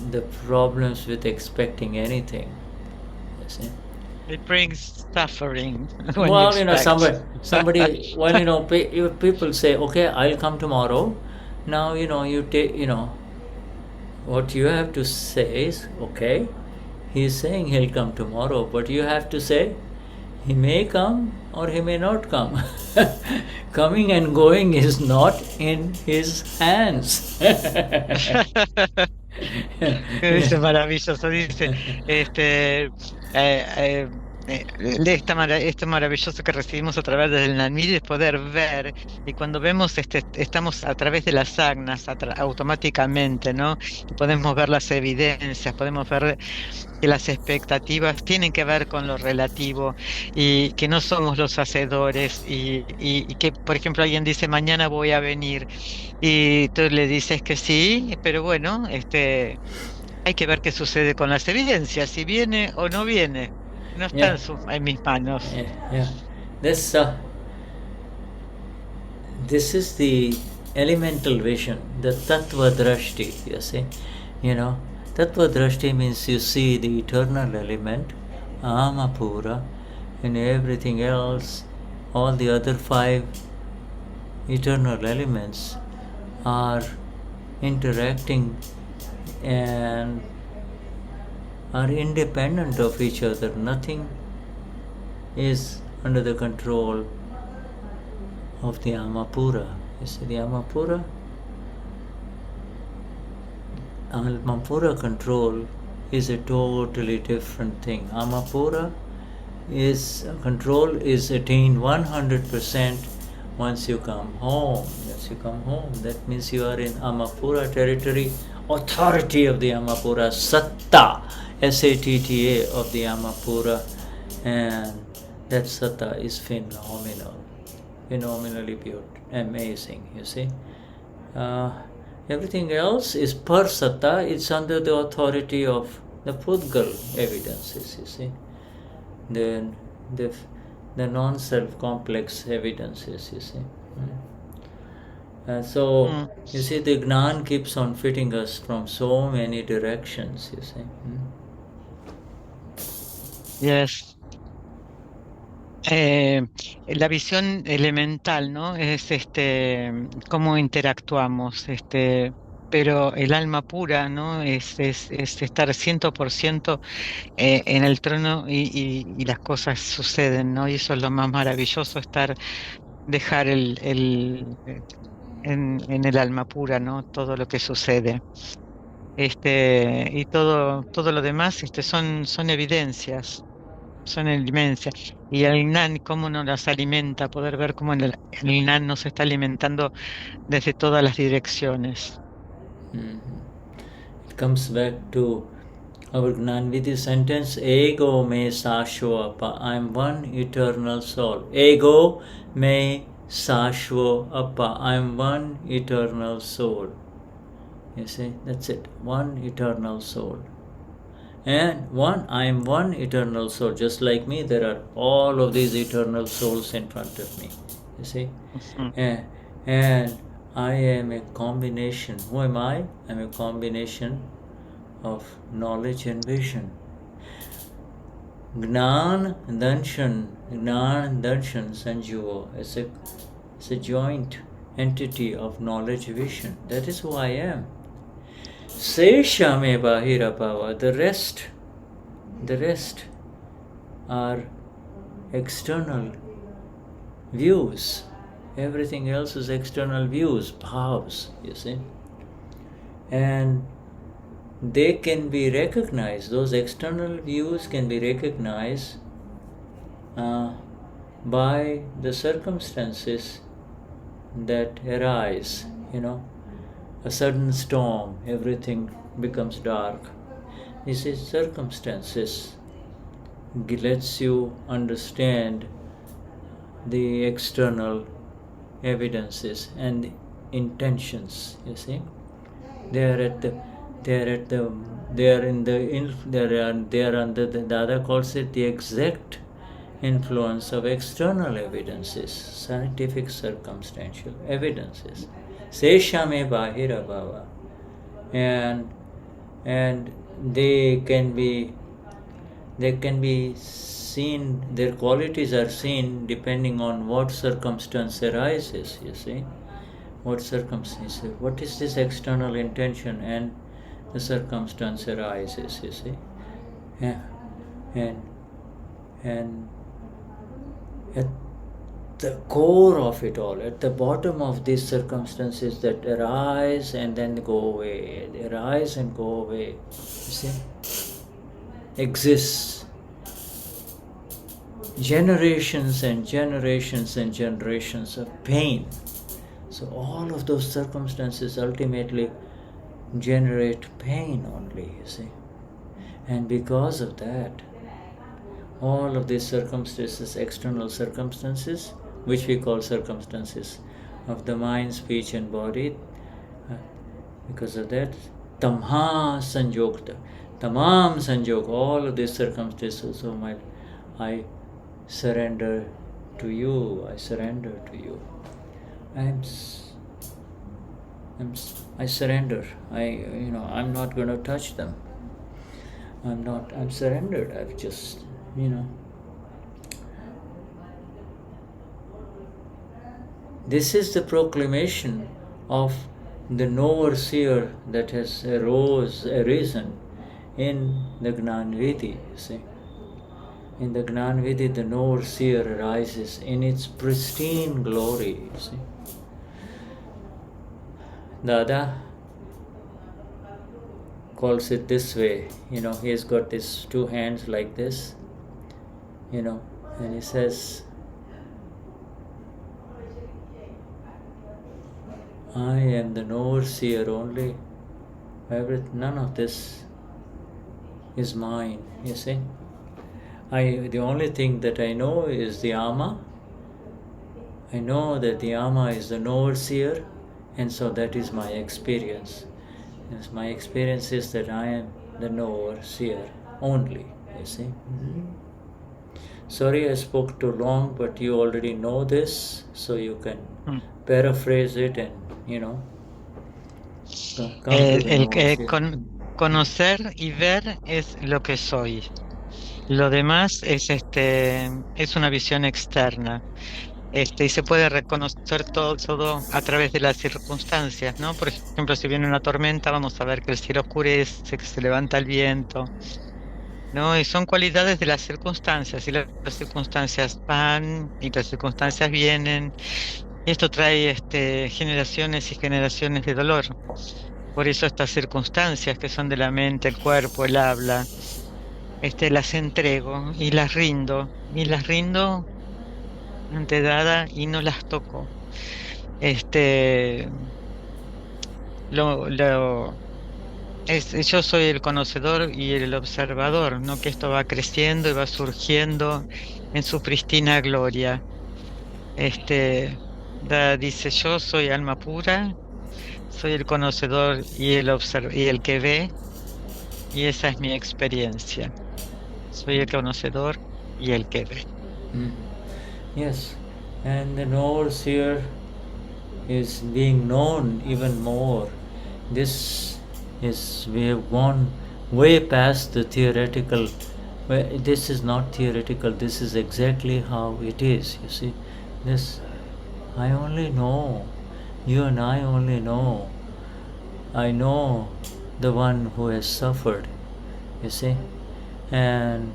the problems with expecting anything, you see. It brings suffering. Well, you know, somebody. Well, you know, people say, "Okay, I'll come tomorrow." Now, you know, you take, you know, what you have to say is, "Okay, he's saying he'll come tomorrow," but you have to say, he may come or he may not come. Coming and going is not in his hands. Dice maravilloso, dice esto maravilloso que recibimos a través del Gnani es poder ver, y cuando vemos estamos a través de las agnas automáticamente, ¿no? Y podemos ver las evidencias, podemos ver que las expectativas tienen que ver con lo relativo y que no somos los hacedores, y que, por ejemplo, alguien dice mañana voy a venir y tú le dices que sí, pero bueno, hay que ver qué sucede con las evidencias, si viene o no viene. No está en mis manos. Yeah. This is the elemental vision, the tattva drashti, you see. You know, tattva drashti means you see the eternal element, Amapura, and everything else, all the other 5 eternal elements are interacting and are independent of each other. Nothing is under the control of the Amapura. You see, the Amapura control is a totally different thing. Amapura control is attained 100% once you come home. Once you come home, that means you are in Amapura territory, authority of the Amapura, Satta, Satta of the Amapura, and that Satta is phenomenal, phenomenally beautiful, amazing, you see. Everything else is per Satta, it's under the authority of the Pudgal evidences, you see, the non-self complex evidences, you see. So, you see, the Gnan keeps on fitting us from so many directions, you see. Yes. La visión elemental, ¿no? Es cómo interactuamos, pero el alma pura, ¿no? Es estar 100% en el trono y las cosas suceden, ¿no? Y eso es lo más maravilloso, dejar en el alma pura, ¿no? Todo lo que sucede. Y todo lo demás, son evidencias. Son evidencias. Y el Gnani, cómo nos las alimenta, poder ver cómo el Gnani nos está alimentando desde todas las direcciones. It comes back to our Gnanvidhi sentence, Ego me sashvo appa, I am one eternal soul. Ego me sashvo appa, I am one eternal soul. You see, that's it, one eternal soul. And I am one eternal soul. Just like me, there are all of these eternal souls in front of me. You see? And I am a combination. Who am I? I'm a combination of knowledge and vision. Gnan Darshan Sanjuva is a joint entity of knowledge vision. That is who I am. Sesha me bahirabhava, the rest are external views. Everything else is external views, bhavs, you see. And they can be recognized, those external views can be recognized by the circumstances that arise, you know. A sudden storm, everything becomes dark. This is circumstances. It lets you understand the external evidences and intentions. You see, they are under the Dada calls it the exact influence of external evidences, scientific circumstantial evidences. Seshame bahira bhava, and they can be seen. Their qualities are seen depending on what circumstance arises. You see, what circumstance? What is this external intention, and the circumstance arises. You see, and at the core of it all, at the bottom of these circumstances that arise and then go away, arise and go away, you see, exists generations and generations and generations of pain. So all of those circumstances ultimately generate pain only, you see. And because of that, all of these circumstances, external circumstances, which we call circumstances of the mind, speech and body, because of that, tamha sanjogta, tamam sanjog, all of these circumstances, oh my, I surrender to you, I surrender to you. I surrender. I'm not going to touch them. I'm surrendered. I've just, This is the proclamation of the knower seer that has arisen in the Gnanvidhi, you see. In the Gnanvidhi, the knower seer arises in its pristine glory, you see. Dada calls it this way, he has got his two hands like this, and he says, I am the knower seer only. None of this is mine, you see. The only thing that I know is the Ama. I know that the Ama is the knower seer, and so that is my experience. Yes, my experience is that I am the knower, seer, only, you see. Sorry I spoke too long, but you already know this, so you can paraphrase it and, come to the knower, seer. Conocer y ver es lo que soy. Lo demás es una visión externa. Y se puede reconocer todo a través de las circunstancias, ¿no? Por ejemplo, si viene una tormenta, vamos a ver que el cielo oscurece, que se levanta el viento, ¿no? Y son cualidades de las circunstancias, y las circunstancias van y las circunstancias vienen, y esto trae generaciones y generaciones de dolor. Por eso estas circunstancias que son de la mente, el cuerpo, el habla, las entrego y las rindo ante Dada y no las toco. Yo soy el conocedor y el observador, ¿no? Que esto va creciendo y va surgiendo en su pristina gloria. Dada dice: yo soy alma pura, soy el conocedor y el que ve, y esa es mi experiencia. Soy el conocedor y el que ve. Yes, and the knower seer is being known even more. We have gone way past the theoretical. This is not theoretical, this is exactly how it is, you see. This, I only know, you and I only know. I know the one who has suffered, you see. And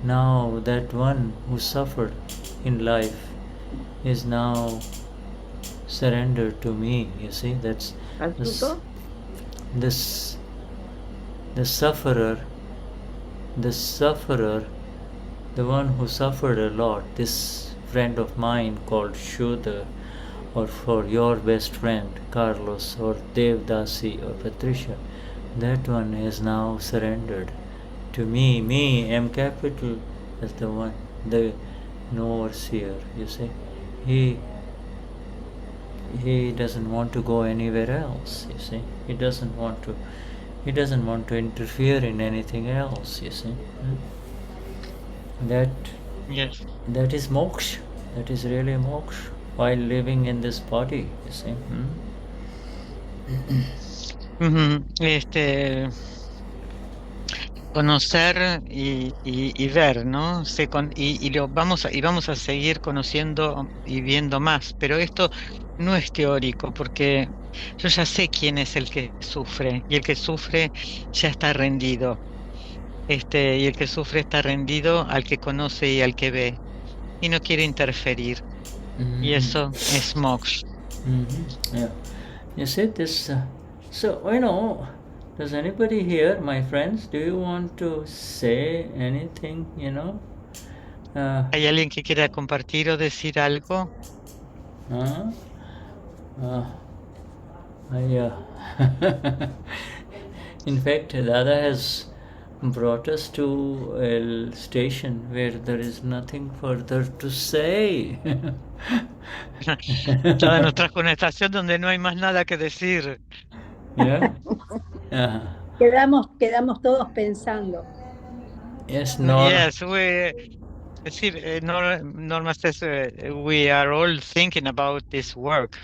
now that one who suffered in life is now surrendered to me, you see. That's the sufferer, the one who suffered a lot, this friend of mine called Shuddha, or for your best friend Carlos or Devdasi or Patricia, that one is now surrendered to me, M capital, as the one, the knower seer, you see. He doesn't want to go anywhere else, you see. He doesn't want to interfere in anything else, you see. That is moksha. That is really moksha while living in this body, you see. Conocer y ver, ¿no? Vamos a seguir conociendo y viendo más, pero esto no es teórico, porque yo ya sé quién es el que sufre, y el que sufre ya está rendido. Y el que sufre está rendido al que conoce y al que ve, y no quiere interferir. Y eso es moksha. Yeah. You see this, does anybody here, my friends, do you want to say anything, ¿Hay alguien que quiera compartir o decir algo? In fact, Dada has brought us to a station where there is nothing further to say. Dada nos trajo una estación donde no hay más nada que decir. Yeah. Quedamos todos pensando. Yes, Norma. Yes, Norma says we are all thinking about this work.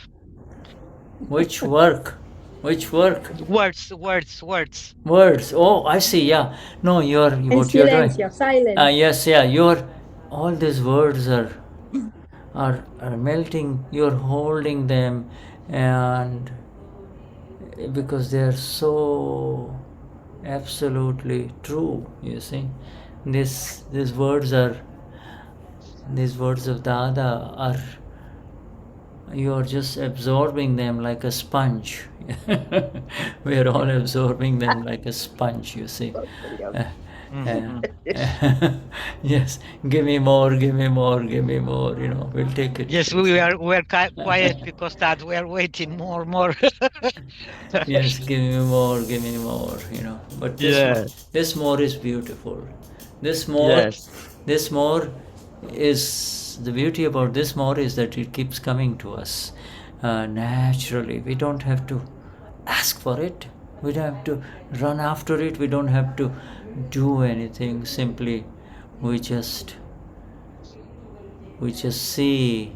Which work? Which work? Words. Words. Oh, I see. Yeah. No, what you're doing. Silence. Yes. Yeah. All these words are melting. You're holding them, and because they are so absolutely true. You see, these words of Dada are. You are just absorbing them like a sponge. We are all absorbing them like a sponge, you see. Yes, give me more, we'll take it. Yes, we are quiet because that we are waiting more. Yes, give me more, But this more is beautiful. This more is, the beauty about this more is that it keeps coming to us naturally. We don't have to ask for it. We don't have to run after it. We don't have to do anything. Simply, we just see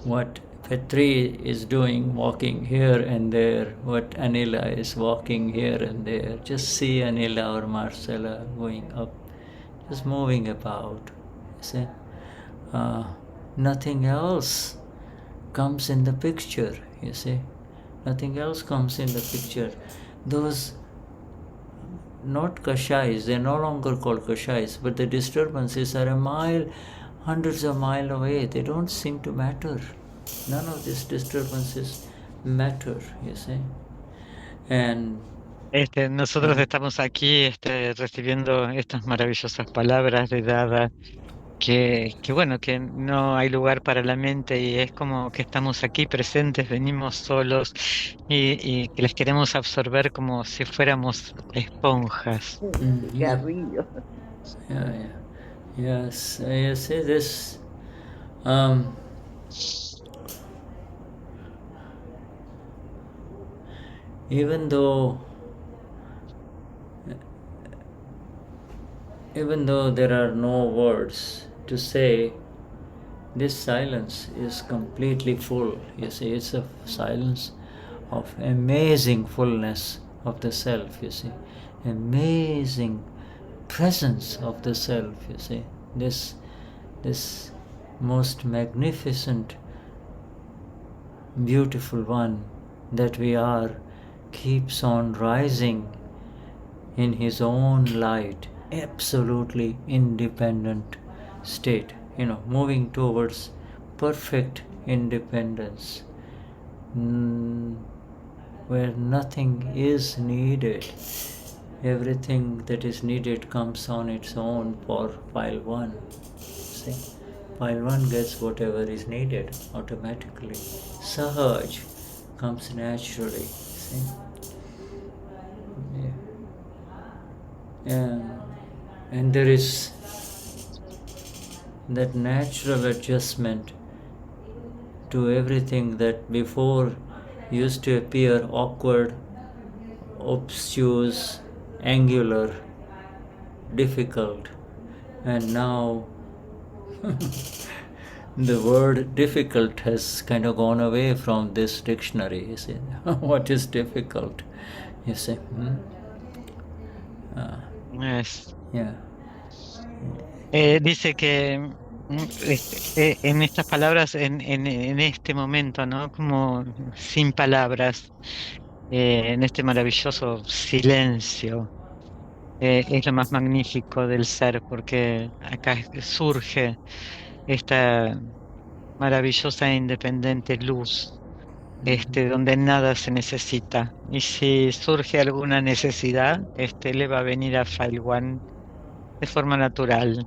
what Petri is doing, walking here and there, what Anila is walking here and there. Just see Anila or Marcella going up, just moving about. See? Nothing else comes in the picture, you see. Nothing else comes in the picture. Those, not kashais, they're no longer called kashais, but the disturbances are a mile, hundreds of miles away. They don't seem to matter. None of these disturbances matter, you see. And nosotros estamos aquí recibiendo estas maravillosas palabras de Dada, que bueno, que no hay lugar para la mente y es como que estamos aquí presentes, venimos solos y que les queremos absorber como si fuéramos esponjas. Cigarrillo. Yes, you see this. Even though there are no words to say, this silence is completely full. You see, it's a silence of amazing fullness of the self, you see. Amazing presence of the self, you see. This most magnificent, beautiful one that we are keeps on rising in his own light, absolutely independent state, moving towards perfect independence, where nothing is needed. Everything that is needed comes on its own for file 1. See? File 1 gets whatever is needed automatically. Sahaj comes naturally. See? Yeah. And there is that natural adjustment to everything that before used to appear awkward, obtuse, angular, difficult, and now the word difficult has kind of gone away from this dictionary. You see, what is difficult? You see. Yes. Yeah. Dice que en estas palabras, en este momento, ¿no? Como sin palabras, en este maravilloso silencio, es lo más magnífico del ser, porque acá surge esta maravillosa e independiente luz, donde nada se necesita. Y si surge alguna necesidad, le va a venir a File 1 de forma natural.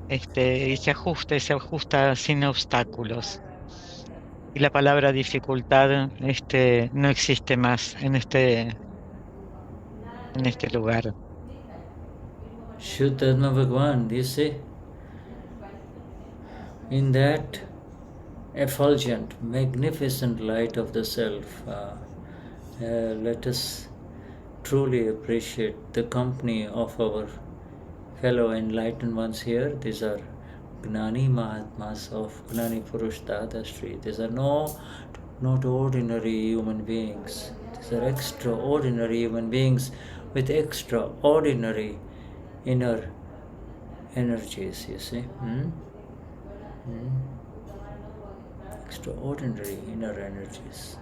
Y se ajusta sin obstáculos. Y la palabra dificultad, no existe más en este lugar. Shuddha Bhagwan, you see, in that effulgent, magnificent light of the self, let us truly appreciate the company of our fellow enlightened ones here. These are Gnani Mahatmas of Gnani Purush Dadashri. These are not ordinary human beings. These are extraordinary human beings with extraordinary inner energies, you see. Extraordinary inner energies.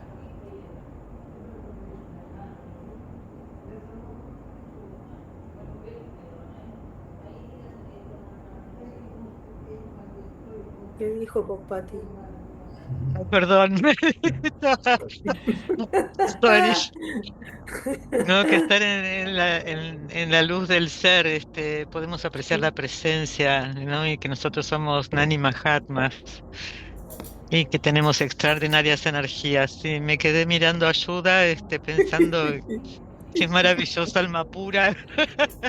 ¿Qué dijo Pati? Perdón. Sorry. No, que estar en la luz del ser, podemos apreciar la presencia, ¿no? Y que nosotros somos Gnani Mahatmas y que tenemos extraordinarias energías. Y me quedé mirando a Shuddha, pensando Qué maravillosa alma pura.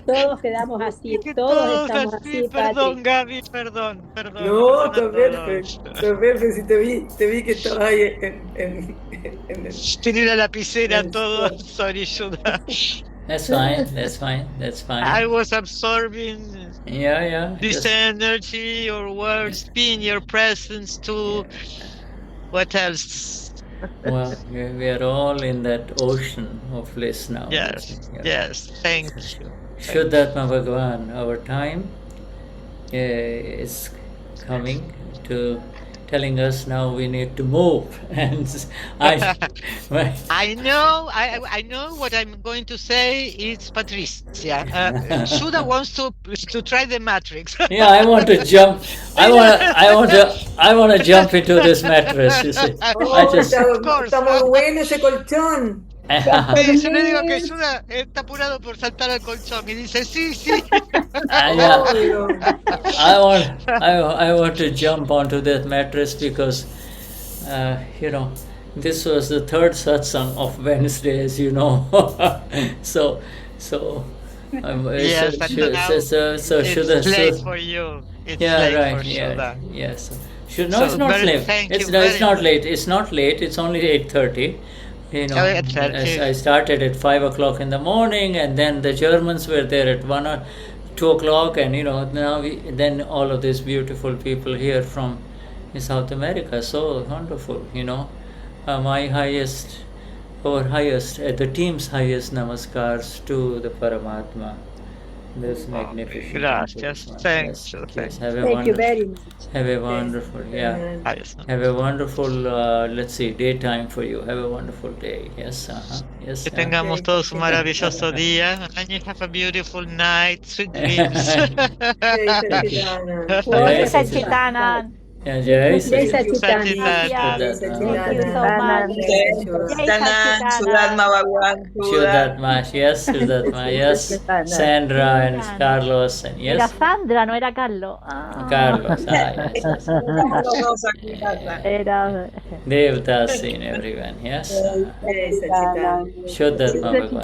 Todos quedamos así, Que todos todos estamos así, así, perdón, Patrick. Gaby, perdón, perdón, No, perdón a está todos. perfecto, está perfecto. Sí, te vi que estabas ahí en el... Tenía la lapicera en el todo, spot. sorry, Shuddha. That's fine. That's fine. That's I fine. was absorbing Yeah. this Just energy, your words, being your presence too. What else? well, we are all in that ocean of bliss now. Yes, Yeah. yes, thank you. Shuddhatma Bhagavan, our time is coming to telling us now we need to move. And I I know what I'm going to say is Patricia. Shuddha wants to try the matrix. yeah, I want to jump. I want to jump into this mattress. You see, I Oh, just. está muy bueno ese colchón. Sí, yo le digo que Shuddha está apurado por saltar al colchón y dice sí. Yeah. Obvio. I want to jump onto that mattress because, this was the third satsang of Wednesday, as you know. so Yes, but now it's late for you. It's late for Shuddha. Yes. It's not late. It's not late. It's only 8:30. I started at 5 o'clock in the morning, and then the Germans were there at 1 or 2 o'clock, and now then all of these beautiful people here from South America, so wonderful. My highest, the team's highest namaskars to the Paramatma. This magnificent. Gracias. Thank you. Thank you very much. Have a wonderful, have a wonderful, let's see, daytime for you. Have a wonderful day. Yes, yes. Que tengamos todos un maravilloso día. And you have a beautiful night. Sweet dreams. Jai Satchitanand. Jai Satchitanand. Jai Thank you so much. Jai Satchitanand. Shuddhatma, yes. Sandra and Carlos, and Era yes. Sandra, no era Carlos. Carlos, yes. Era... Devdas in everyone, yes. Jai Satchitanand. Shuddhatma Bhagavan.